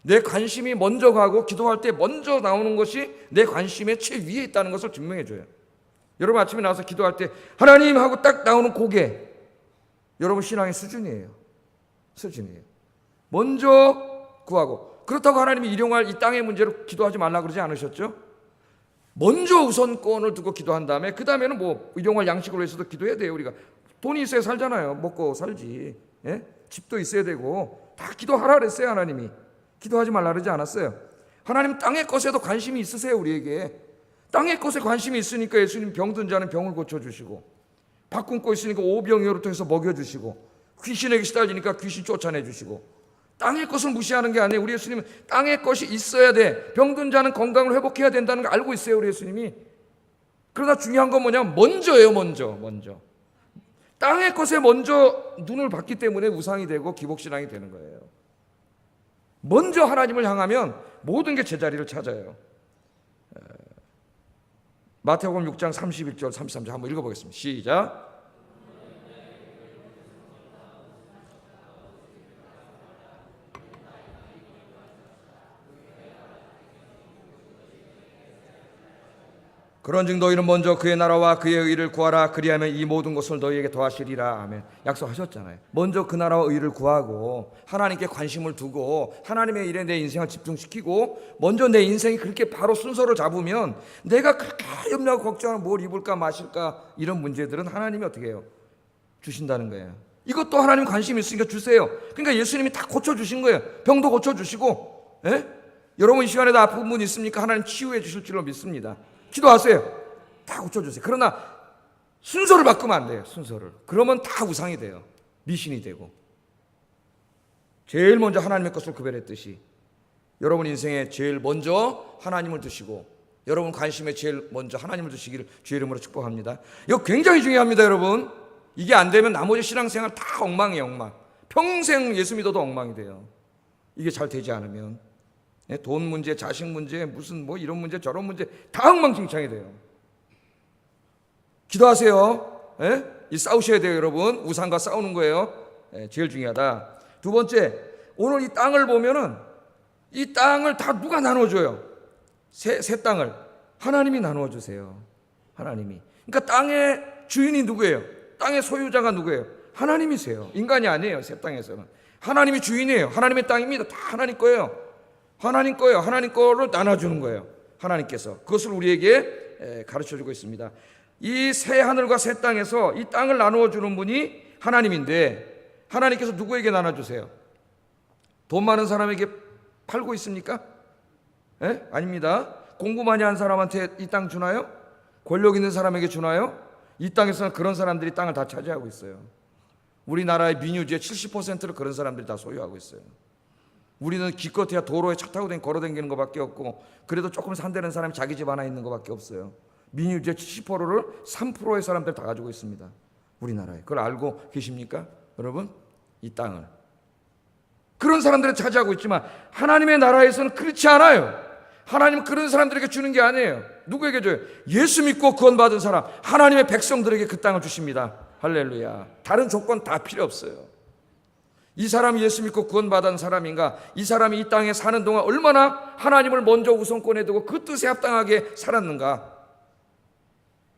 내 관심이 먼저 가고 기도할 때 먼저 나오는 것이 내 관심의 최위에 있다는 것을 증명해 줘요. 여러분 아침에 나와서 기도할 때 하나님 하고 딱 나오는 고개, 여러분 신앙의 수준이에요. 수준이에요. 먼저 구하고. 그렇다고 하나님이 일용할 이 땅의 문제로 기도하지 말라 그러지 않으셨죠? 먼저 우선권을 두고 기도한 다음에 그 다음에는 뭐 일용할 양식을 위해서도 기도해야 돼요. 우리가 돈이 있어야 살잖아요. 먹고 살지. 예? 집도 있어야 되고 다 기도하라 그랬어요. 하나님이 기도하지 말라 그러지 않았어요. 하나님 땅의 것에도 관심이 있으세요. 우리에게 땅의 것에 관심이 있으니까 예수님 병든 자는 병을 고쳐주시고, 밥 굶고 있으니까 오병이어를 통해서 먹여주시고, 귀신에게 시달리니까 귀신 쫓아내주시고, 땅의 것을 무시하는 게 아니에요. 우리 예수님은 땅의 것이 있어야 돼. 병든 자는 건강을 회복해야 된다는 걸 알고 있어요. 우리 예수님이. 그러나 중요한 건 뭐냐면 먼저예요. 먼저 땅의 것에 먼저 눈을 받기 때문에 우상이 되고 기복신앙이 되는 거예요. 먼저 하나님을 향하면 모든 게 제자리를 찾아요. 마태복음 6장 31절 33절 한번 읽어보겠습니다. 시작. 그런즉 너희는 먼저 그의 나라와 그의 의를 구하라. 그리하면 이 모든 것을 너희에게 더하시리라. 아멘. 약속하셨잖아요. 먼저 그 나라와 의를 구하고 하나님께 관심을 두고 하나님의 일에 내 인생을 집중시키고 먼저 내 인생이 그렇게 바로 순서를 잡으면 내가 그렇게 염려하고 걱정하는 뭘 입을까 마실까 이런 문제들은 하나님이 어떻게 해요? 주신다는 거예요. 이것도 하나님 관심이 있으니까 주세요. 그러니까 예수님이 다 고쳐주신 거예요. 병도 고쳐주시고. 예? 여러분 이 시간에도 아픈 분 있습니까? 하나님 치유해 주실 줄로 믿습니다. 기도하세요. 다 고쳐주세요. 그러나 순서를 바꾸면 안 돼요. 순서를. 그러면 다 우상이 돼요. 미신이 되고. 제일 먼저 하나님의 것을 구별했듯이 여러분 인생에 제일 먼저 하나님을 두시고 여러분 관심에 제일 먼저 하나님을 두시기를 주의 이름으로 축복합니다. 이거 굉장히 중요합니다. 여러분. 이게 안 되면 나머지 신앙생활 다 엉망이에요. 엉망. 평생 예수 믿어도 엉망이 돼요. 이게 잘 되지 않으면. 돈 문제, 자식 문제, 무슨 뭐 이런 문제 저런 문제 다 엉망진창이 돼요. 기도하세요. 이 싸우셔야 돼요. 여러분 우상과 싸우는 거예요. 제일 중요하다. 두 번째, 오늘 이 땅을 보면은 이 땅을 다 누가 나눠줘요? 새 땅을 하나님이 나누어주세요. 하나님이. 그러니까 땅의 주인이 누구예요? 땅의 소유자가 누구예요? 하나님이세요. 인간이 아니에요. 새 땅에서는 하나님이 주인이에요. 하나님의 땅입니다. 다 하나님 거예요. 하나님 거예요. 하나님 거를 나눠주는 거예요. 하나님께서 그것을 우리에게 가르쳐주고 있습니다. 이 새 하늘과 새 땅에서 이 땅을 나누어주는 분이 하나님인데 하나님께서 누구에게 나눠주세요? 돈 많은 사람에게 팔고 있습니까? 아닙니다. 공부 많이 한 사람한테 이 땅 주나요? 권력 있는 사람에게 주나요? 이 땅에서는 그런 사람들이 땅을 다 차지하고 있어요. 우리나라의 민유지의 70%를 그런 사람들이 다 소유하고 있어요. 우리는 기껏해야 도로에 차 타고 걸어다니는 것밖에 없고 그래도 조금 산다는 사람이 자기 집 하나 있는 것밖에 없어요. 민유지의 70%를 3%의 사람들 다 가지고 있습니다. 우리나라에. 그걸 알고 계십니까? 여러분 이 땅을 그런 사람들이 차지하고 있지만 하나님의 나라에서는 그렇지 않아요. 하나님은 그런 사람들에게 주는 게 아니에요. 누구에게 줘요? 예수 믿고 구원받은 사람 하나님의 백성들에게 그 땅을 주십니다. 할렐루야. 다른 조건 다 필요 없어요. 이 사람이 예수 믿고 구원받은 사람인가? 이 사람이 이 땅에 사는 동안 얼마나 하나님을 먼저 우선권에 두고 그 뜻에 합당하게 살았는가?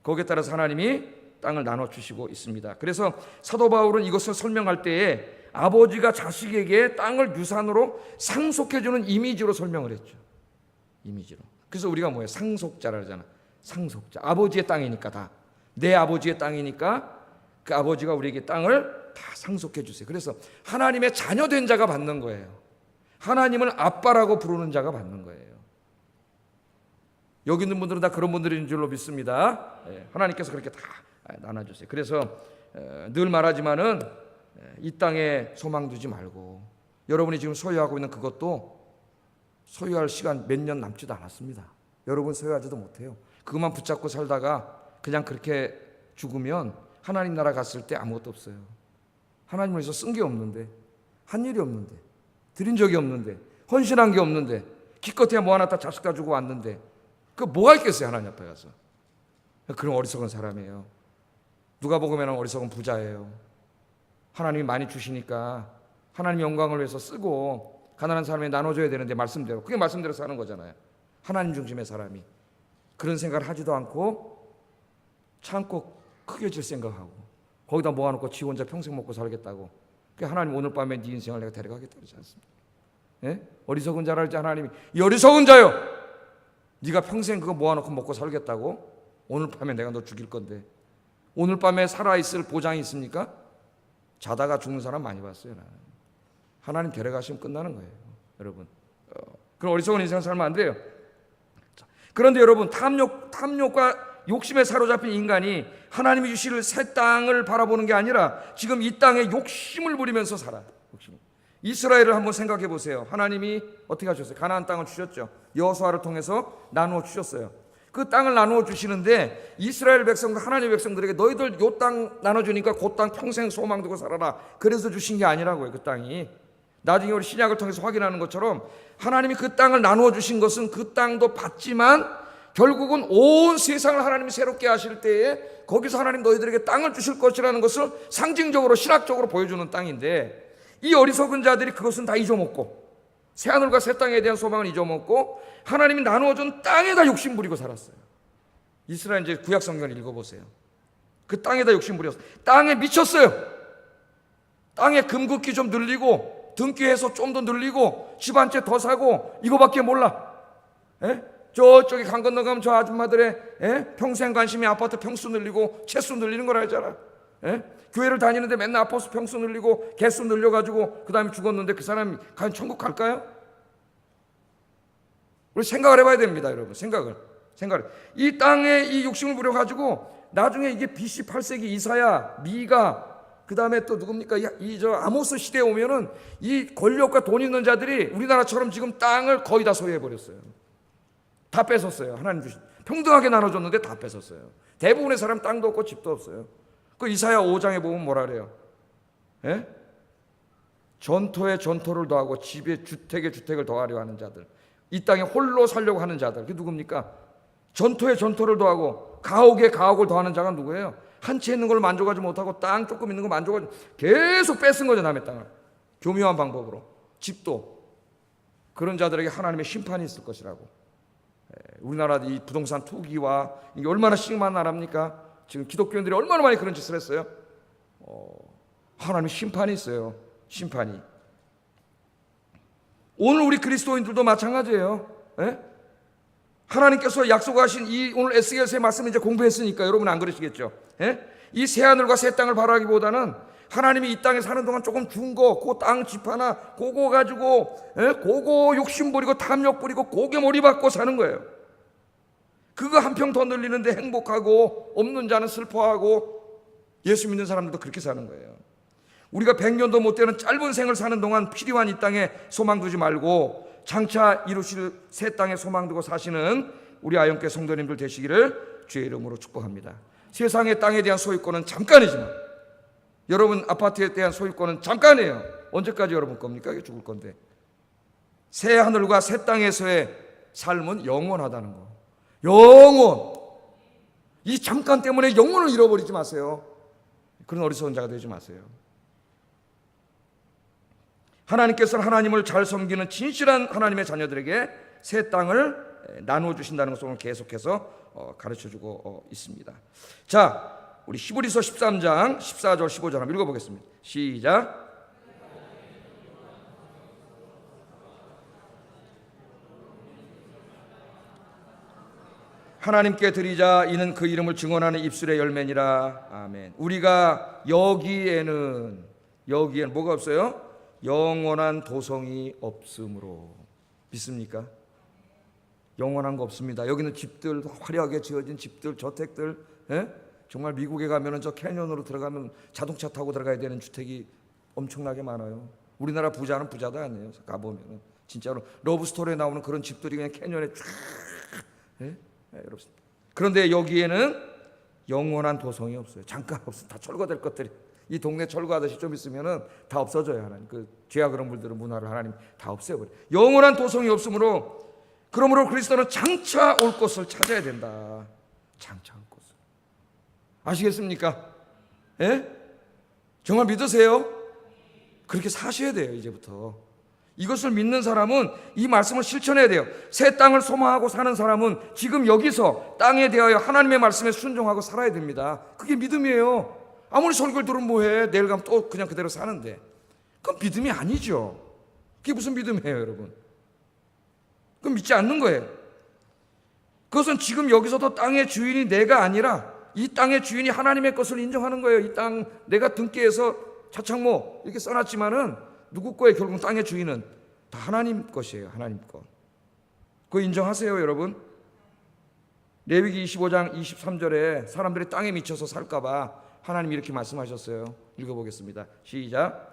거기에 따라서 하나님이 땅을 나눠주시고 있습니다. 그래서 사도 바울은 이것을 설명할 때에 아버지가 자식에게 땅을 유산으로 상속해주는 이미지로 설명을 했죠. 이미지로. 그래서 우리가 뭐예요? 상속자라 그러잖아. 상속자. 아버지의 땅이니까 다. 내 아버지의 땅이니까 그 아버지가 우리에게 땅을 다 상속해 주세요. 그래서 하나님의 자녀된 자가 받는 거예요. 하나님을 아빠라고 부르는 자가 받는 거예요. 여기 있는 분들은 다 그런 분들인 줄로 믿습니다. 하나님께서 그렇게 다 나눠주세요. 그래서 늘 말하지만은 이 땅에 소망 두지 말고 여러분이 지금 소유하고 있는 그것도 소유할 시간 몇 년 남지도 않았습니다. 여러분 소유하지도 못해요. 그것만 붙잡고 살다가 그냥 그렇게 죽으면 하나님 나라 갔을 때 아무것도 없어요. 하나님을 위해서 쓴 게 없는데, 한 일이 없는데, 드린 적이 없는데, 헌신한 게 없는데, 기껏해야 뭐 하나 다 자식 다 주고 왔는데 그 뭐가 있겠어요? 하나님 앞에 가서. 그런 어리석은 사람이에요. 누가 보면 어리석은 부자예요. 하나님이 많이 주시니까 하나님 영광을 위해서 쓰고 가난한 사람에 나눠줘야 되는데 말씀대로, 그게 말씀대로 사는 거잖아요. 하나님 중심의 사람이. 그런 생각을 하지도 않고 참고 크게 질 생각하고 거기다 모아놓고 지 혼자 평생 먹고 살겠다고. 그 하나님 오늘 밤에 네 인생을 내가 데려가겠다 그러지 않습니까? 예? 어리석은 자라 할지 하나님이 이 어리석은 자요, 네가 평생 그거 모아놓고 먹고 살겠다고? 오늘 밤에 내가 너 죽일 건데 오늘 밤에 살아있을 보장이 있습니까? 자다가 죽는 사람 많이 봤어요. 나는. 하나님 데려가시면 끝나는 거예요, 여러분. 그럼 어리석은 인생 살면 안 돼요. 그런데 여러분, 탐욕과 욕심에 사로잡힌 인간이 하나님이 주실 새 땅을 바라보는 게 아니라 지금 이 땅에 욕심을 부리면서 살아. 이스라엘을 한번 생각해 보세요. 하나님이 어떻게 하셨어요? 가나안 땅을 주셨죠. 여호수아를 통해서 나누어 주셨어요. 그 땅을 나누어 주시는데 이스라엘 백성들, 하나님의 백성들에게 너희들 요 땅 나눠주니까 그 땅 평생 소망 두고 살아라, 그래서 주신 게 아니라고요. 그 땅이 나중에 우리 신약을 통해서 확인하는 것처럼 하나님이 그 땅을 나누어 주신 것은 그 땅도 받지만 결국은 온 세상을 하나님이 새롭게 하실 때에 거기서 하나님 너희들에게 땅을 주실 것이라는 것을 상징적으로 신학적으로 보여주는 땅인데, 이 어리석은 자들이 그것은 다 잊어먹고 새하늘과 새 땅에 대한 소망을 잊어먹고 하나님이 나누어준 땅에다 욕심부리고 살았어요. 이스라엘 이제 구약 성경을 읽어보세요. 그 땅에다 욕심부렸어요. 땅에 미쳤어요. 땅에 금긋기 좀 늘리고 등기해서 좀 더 늘리고 집 한 채 더 사고 이거밖에 몰라. 에? 저쪽에 강 건너가면 저 아줌마들의 평생 관심이 아파트 평수 늘리고 채수 늘리는 걸 알잖아. 교회를 다니는데 맨날 아파트 평수 늘리고 개수 늘려가지고 그 다음에 죽었는데 그 사람이 과연 천국 갈까요? 우리 생각을 해봐야 됩니다, 여러분. 생각을. 이 땅에 이 욕심을 부려가지고 나중에 이게 BC 8세기 이사야, 미가, 그 다음에 또 누굽니까? 저 아모스 시대에 오면은 이 권력과 돈 있는 자들이 우리나라처럼 지금 땅을 거의 다 소유해버렸어요. 다 뺏었어요. 하나님 주신 평등하게 나눠줬는데 다 뺏었어요. 대부분의 사람 땅도 없고 집도 없어요. 그 이사야 5장에 보면 뭐라 그래요? 전토에 전토를 더하고 집에 주택에 주택을 더하려 하는 자들, 이 땅에 홀로 살려고 하는 자들, 그게 누굽니까? 전토에 전토를 더하고 가옥에 가옥을 더하는 자가 누구예요? 한 채 있는 걸 만족하지 못하고 땅 조금 있는 거 만족하지, 계속 뺏은 거죠, 남의 땅을. 교묘한 방법으로. 집도. 그런 자들에게 하나님의 심판이 있을 것이라고. 우리나라 이 부동산 투기와 이게 얼마나 심한 나라입니까? 지금 기독교인들이 얼마나 많이 그런 짓을 했어요? 하나님의 심판이 있어요. 심판이. 오늘 우리 그리스도인들도 마찬가지예요. 하나님께서 약속하신 이 오늘 에스겔서의 말씀을 이제 공부했으니까 여러분 안 그러시겠죠? 이 새하늘과 새 땅을 바라기보다는 하나님이 이 땅에 사는 동안 조금 준 거, 그 땅 집 하나, 그거 가지고, 그거 욕심 부리고 탐욕 부리고 고개 몰이 받고 사는 거예요. 그거 한 평 더 늘리는데 행복하고, 없는 자는 슬퍼하고, 예수 믿는 사람들도 그렇게 사는 거예요. 우리가 100년도 못 되는 짧은 생을 사는 동안 필요한 이 땅에 소망 두지 말고 장차 이루실 새 땅에 소망 두고 사시는 우리 아영교회 성도님들 되시기를 주의 이름으로 축복합니다. 세상의 땅에 대한 소유권은 잠깐이지만 여러분 아파트에 대한 소유권은 잠깐이에요. 언제까지 여러분 겁니까? 이게 죽을 건데. 새 하늘과 새 땅에서의 삶은 영원하다는 거. 영원. 이 잠깐 때문에 영혼을 잃어버리지 마세요. 그런 어리석은 자가 되지 마세요. 하나님께서는 하나님을 잘 섬기는 진실한 하나님의 자녀들에게 새 땅을 나누어 주신다는 것을 오늘 계속해서 가르쳐주고 있습니다. 자, 우리 히브리서 13장 14절 15절 한번 읽어보겠습니다. 시작. 하나님께 드리자. 이는 그 이름을 증언하는 입술의 열매니라. 아멘. 우리가 여기에는 뭐가 없어요? 영원한 도성이 없으므로. 믿습니까? 영원한 거 없습니다. 여기는 집들, 화려하게 지어진 집들, 저택들, 정말 미국에 가면은 저 캐년으로 들어가면 자동차 타고 들어가야 되는 주택이 엄청나게 많아요. 우리나라 부자는 부자도 아니에요. 가보면은 진짜로 러브스토리에 나오는 그런 집들이 그냥 캐년에 쫙, 여러분. 그런데 여기에는 영원한 도성이 없어요. 잠깐 없어. 다 철거될 것들이. 이 동네 철거하듯이 좀 있으면은 다 없어져요. 하나님. 그 죄악 그런 물들은 문화를 하나님 다 없애버려. 영원한 도성이 없으므로, 그러므로 그리스도는 장차 올 것을 찾아야 된다. 장차 올 것을. 아시겠습니까? 정말 믿으세요? 그렇게 사셔야 돼요. 이제부터. 이것을 믿는 사람은 이 말씀을 실천해야 돼요. 새 땅을 소망하고 사는 사람은 지금 여기서 땅에 대하여 하나님의 말씀에 순종하고 살아야 됩니다. 그게 믿음이에요. 아무리 설교를 들으면 뭐해? 내일 가면 또 그냥 그대로 사는데. 그건 믿음이 아니죠. 그게 무슨 믿음이에요, 여러분? 그건 믿지 않는 거예요. 그것은 지금 여기서도 땅의 주인이 내가 아니라 이 땅의 주인이 하나님의 것을 인정하는 거예요. 이 땅 내가 등기에서 차창모 이렇게 써놨지만은 누구 거예요? 결국 땅의 주인은 다 하나님 것이에요. 하나님 것. 그거 인정하세요, 여러분? 레위기 25장 23절에 사람들이 땅에 미쳐서 살까봐 하나님이 이렇게 말씀하셨어요. 읽어보겠습니다. 시작.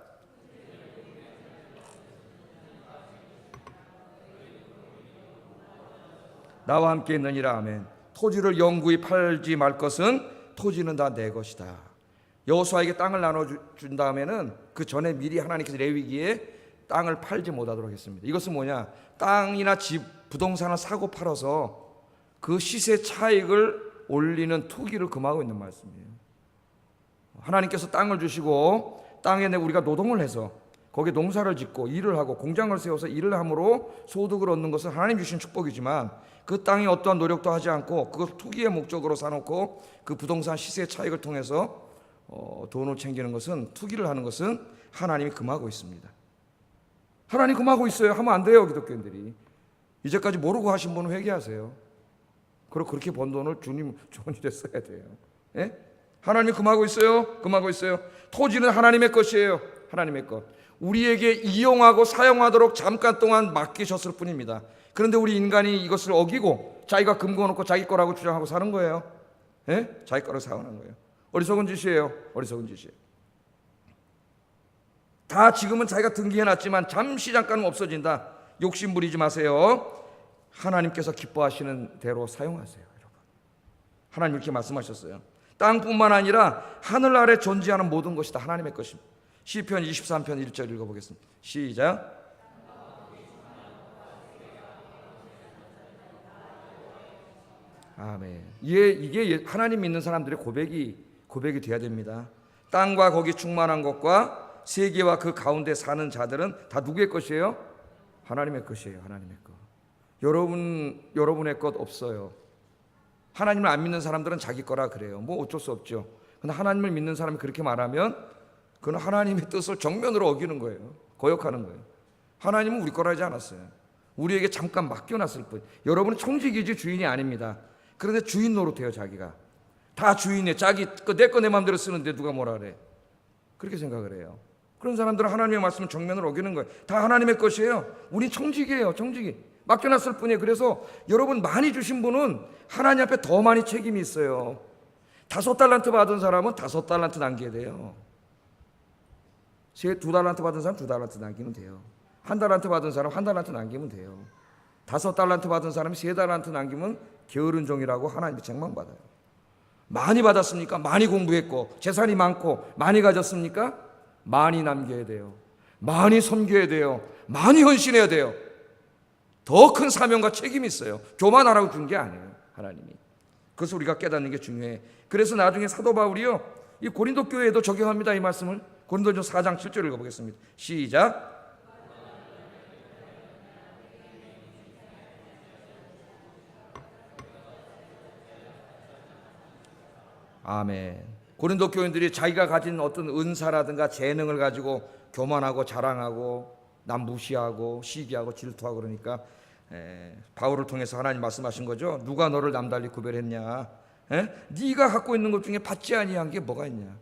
나와 함께 있느니라. 아멘. 토지를 영구히 팔지 말 것은 토지는 다 내 것이다. 여호수아에게 땅을 나눠준 다음에는 그 전에 미리 하나님께서 레위기에 땅을 팔지 못하도록 했습니다. 이것은 뭐냐? 땅이나 집, 부동산을 사고 팔아서 그 시세 차익을 올리는 투기를 금하고 있는 말씀이에요. 하나님께서 땅을 주시고 땅에 우리가 노동을 해서 거기에 농사를 짓고 일을 하고 공장을 세워서 일을 함으로 소득을 얻는 것은 하나님 주신 축복이지만 그 땅에 어떠한 노력도 하지 않고 그걸 투기의 목적으로 사놓고 그 부동산 시세 차익을 통해서 돈을 챙기는 것은, 투기를 하는 것은 하나님이 금하고 있습니다. 하나님 금하고 있어요. 하면 안 돼요, 기독교인들이. 이제까지 모르고 하신 분은 회개하세요. 그리고 그렇게 번 돈을 주님 좋은 일에 써야 돼요. 예? 하나님이 금하고 있어요. 금하고 있어요. 토지는 하나님의 것이에요. 하나님의 것. 우리에게 이용하고 사용하도록 잠깐 동안 맡기셨을 뿐입니다. 그런데 우리 인간이 이것을 어기고 자기가 금고놓고 자기 거라고 주장하고 사는 거예요. 예? 자기 거라고 사용하는 거예요. 어리석은 짓이에요. 어리석은 짓이에요. 다 지금은 자기가 등기해놨지만 잠시 잠깐은 없어진다. 욕심 부리지 마세요. 하나님께서 기뻐하시는 대로 사용하세요, 여러분. 하나님 이렇게 말씀하셨어요. 땅뿐만 아니라 하늘 아래 존재하는 모든 것이 다 하나님의 것입니다. 시편 23편 1절 읽어보겠습니다. 시작. 아멘. 이게 하나님 믿는 사람들의 고백이 돼야 됩니다. 땅과 거기 충만한 것과 세계와 그 가운데 사는 자들은 다 누구의 것이에요? 하나님의 것이에요. 하나님의 것. 여러분의 것 없어요. 하나님을 안 믿는 사람들은 자기 거라 그래요. 뭐 어쩔 수 없죠. 근데 하나님을 믿는 사람이 그렇게 말하면 그건 하나님의 뜻을 정면으로 어기는 거예요. 거역하는 거예요. 하나님은 우리 거라 하지 않았어요. 우리에게 잠깐 맡겨놨을 뿐. 여러분은 청지기지 주인이 아닙니다. 그런데 주인 노릇해요. 자기가 다 주인이에요. 자기 내 거 내 마음대로 쓰는데 누가 뭐라 그래. 그렇게 생각을 해요. 그런 사람들은 하나님의 말씀을 정면으로 어기는 거예요. 다 하나님의 것이에요. 우리 청지기예요. 청지기. 맡겨놨을 뿐이에요. 그래서 여러분 많이 주신 분은 하나님 앞에 더 많이 책임이 있어요. 5달란트 받은 사람은 5달란트 남겨야 돼요. 2달란트 받은 사람 2달란트 남기면 돼요. 1달란트 받은 사람 1달란트 남기면 돼요. 5달란트 받은 사람이 3달란트 남기면 게으른 종이라고 하나님이 책망받아요. 많이 받았습니까? 많이 공부했고 재산이 많고 많이 가졌습니까? 많이 남겨야 돼요. 많이 섬겨야 돼요. 많이 헌신해야 돼요. 더 큰 사명과 책임이 있어요. 교만하라고 준 게 아니에요. 하나님이. 그래서 우리가 깨닫는 게 중요해. 그래서 나중에 사도 바울이요, 이 고린도 교회에도 적용합니다. 이 말씀을. 고린도전서 4장 7절 읽어보겠습니다. 시작. 아멘. 고린도 교인들이 자기가 가진 어떤 은사라든가 재능을 가지고 교만하고 자랑하고 남 무시하고 시기하고 질투하고 그러니까 바울을 통해서 하나님 말씀하신 거죠. 누가 너를 남달리 구별했냐? 네가 갖고 있는 것 중에 받지 아니한 게 뭐가 있냐?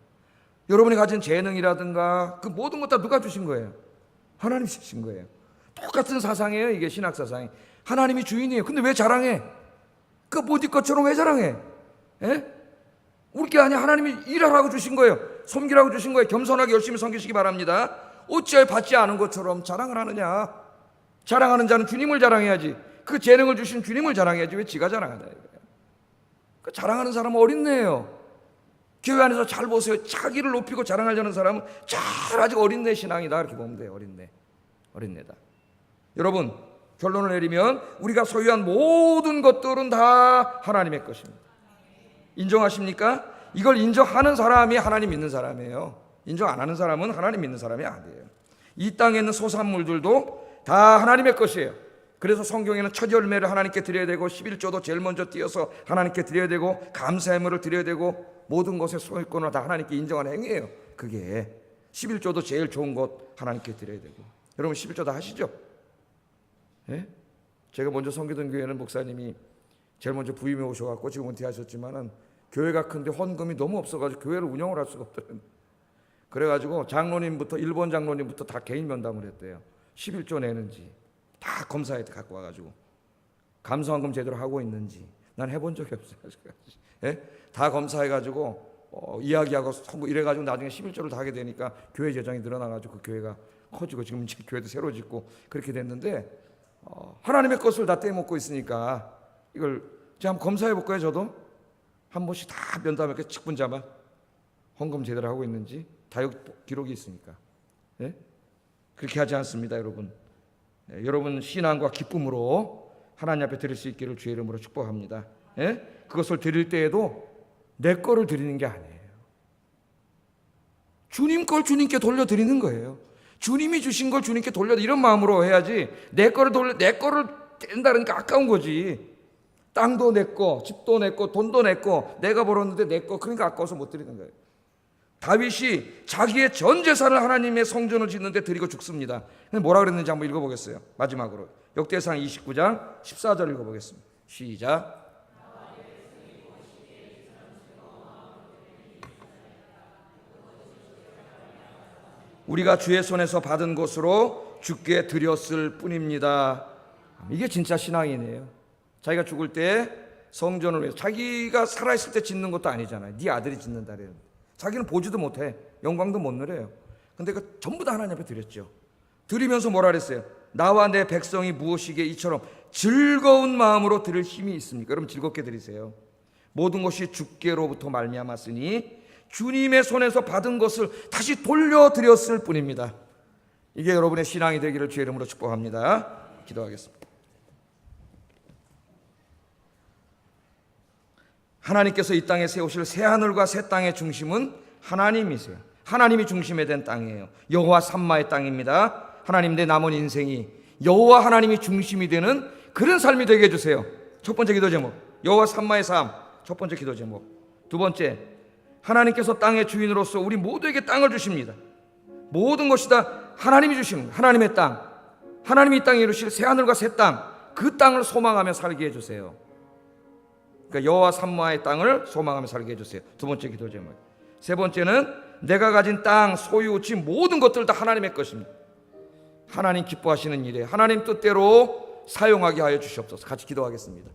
여러분이 가진 재능이라든가 그 모든 것 다 누가 주신 거예요? 하나님이 주신 거예요. 똑같은 사상이에요. 이게 신학 사상이. 하나님이 주인이에요. 근데 왜 자랑해? 그 뭐 네 것처럼 왜 자랑해? 우리 게 아니야. 하나님이 일하라고 주신 거예요. 섬기라고 주신 거예요. 겸손하게 열심히 섬기시기 바랍니다. 어찌하여 받지 않은 것처럼 자랑을 하느냐? 자랑하는 자는 주님을 자랑해야지. 그 재능을 주신 주님을 자랑해야지. 왜 지가 자랑하냐 이거예요. 그 자랑하는 사람은 어린애예요. 교회 안에서 잘 보세요. 자기를 높이고 자랑하려는 사람은 잘 아직 어린애 신앙이다 이렇게 보면 돼요. 어린애다. 여러분 결론을 내리면 우리가 소유한 모든 것들은 다 하나님의 것입니다. 인정하십니까? 이걸 인정하는 사람이 하나님 믿는 사람이에요. 인정 안 하는 사람은 하나님 믿는 사람이 아니에요. 이 땅에 있는 소산물들도 다 하나님의 것이에요. 그래서 성경에는 첫 열매를 하나님께 드려야 되고 11조도 제일 먼저 띄어서 하나님께 드려야 되고 감사의물을 드려야 되고 모든 것의 소유권을 다 하나님께 인정하는 행위예요. 그게 11조도 제일 좋은 것 하나님께 드려야 되고 여러분 11조 다 하시죠? 예? 제가 먼저 섬기던 교회는 목사님이 제일 먼저 부임해 오셔갖고 지금 은퇴하셨지만은 교회가 큰데 헌금이 너무 없어가지고 교회를 운영을 할 수가 없더라고요. 그래가지고 장로님부터 1번 장로님부터 다 개인 면담을 했대요. 11조 내는지 다 검사해 갖고 와가지고 감사헌금 제대로 하고 있는지. 난 해본 적이 없어요. 예? 다 검사해가지고 이야기하고 선고 이래가지고 나중에 11조를 다 하게 되니까 교회 재정이 늘어나가지고 그 교회가 커지고 지금 이제 교회도 새로 짓고 그렇게 됐는데 하나님의 것을 다 떼먹고 있으니까 이걸 제가 한번 검사해 볼까요? 저도 한 번씩 다 면담해 직분자만 헌금 제대로 하고 있는지 다 여기 기록이 있으니까. 예? 그렇게 하지 않습니다, 여러분. 예, 여러분 신앙과 기쁨으로 하나님 앞에 드릴 수 있기를 주의 이름으로 축복합니다. 예? 그것을 드릴 때에도 내 거를 드리는 게 아니에요. 주님 걸 주님께 돌려드리는 거예요. 주님이 주신 걸 주님께 돌려 이런 마음으로 해야지 내 거를 뗀다니까 아까운 거지. 땅도 내 거, 집도 내 거, 돈도 내 거, 내가 벌었는데 내 거, 그러니까 아까워서 못 드리는 거예요. 다윗이 자기의 전 재산을 하나님의 성전을 짓는데 드리고 죽습니다. 뭐라 그랬는지 한번 읽어보겠어요. 마지막으로 역대상 29장 14절 읽어보겠습니다. 시작. 우리가 주의 손에서 받은 것으로 주께 드렸을 뿐입니다. 이게 진짜 신앙이네요. 자기가 죽을 때 성전을 위해서 자기가 살아있을 때 짓는 것도 아니잖아요. 네 아들이 짓는다래요. 자기는 보지도 못해. 영광도 못 누려요. 근데 그 전부 다 하나님 앞에 드렸죠. 드리면서 뭐라 그랬어요? 나와 내 백성이 무엇이기에 이처럼 즐거운 마음으로 드릴 힘이 있습니까? 여러분 즐겁게 드리세요. 모든 것이 주께로부터 말미암았으니 주님의 손에서 받은 것을 다시 돌려드렸을 뿐입니다. 이게 여러분의 신앙이 되기를 주의 이름으로 축복합니다. 기도하겠습니다. 하나님께서 이 땅에 세우실 새하늘과 새 땅의 중심은 하나님이세요. 하나님이 중심에 된 땅이에요. 여호와 삼마의 땅입니다. 하나님 내 남은 인생이 여호와 하나님이 중심이 되는 그런 삶이 되게 해주세요. 첫 번째 기도 제목 여호와 삼마의 삶. 첫 번째 기도 제목. 두 번째 하나님께서 땅의 주인으로서 우리 모두에게 땅을 주십니다. 모든 것이 다 하나님이 주시는 하나님의 땅. 하나님이 이 땅에 이루실 새하늘과 새 땅. 그 땅을 소망하며 살게 해주세요. 그러니까 여호와 삼마의 땅을 소망하며 살게 해주세요. 두 번째 기도 제목. 세 번째는 내가 가진 땅, 소유, 집 모든 것들 다 하나님의 것입니다. 하나님 기뻐하시는 일에 하나님 뜻대로 사용하게 하여 주시옵소서. 같이 기도하겠습니다.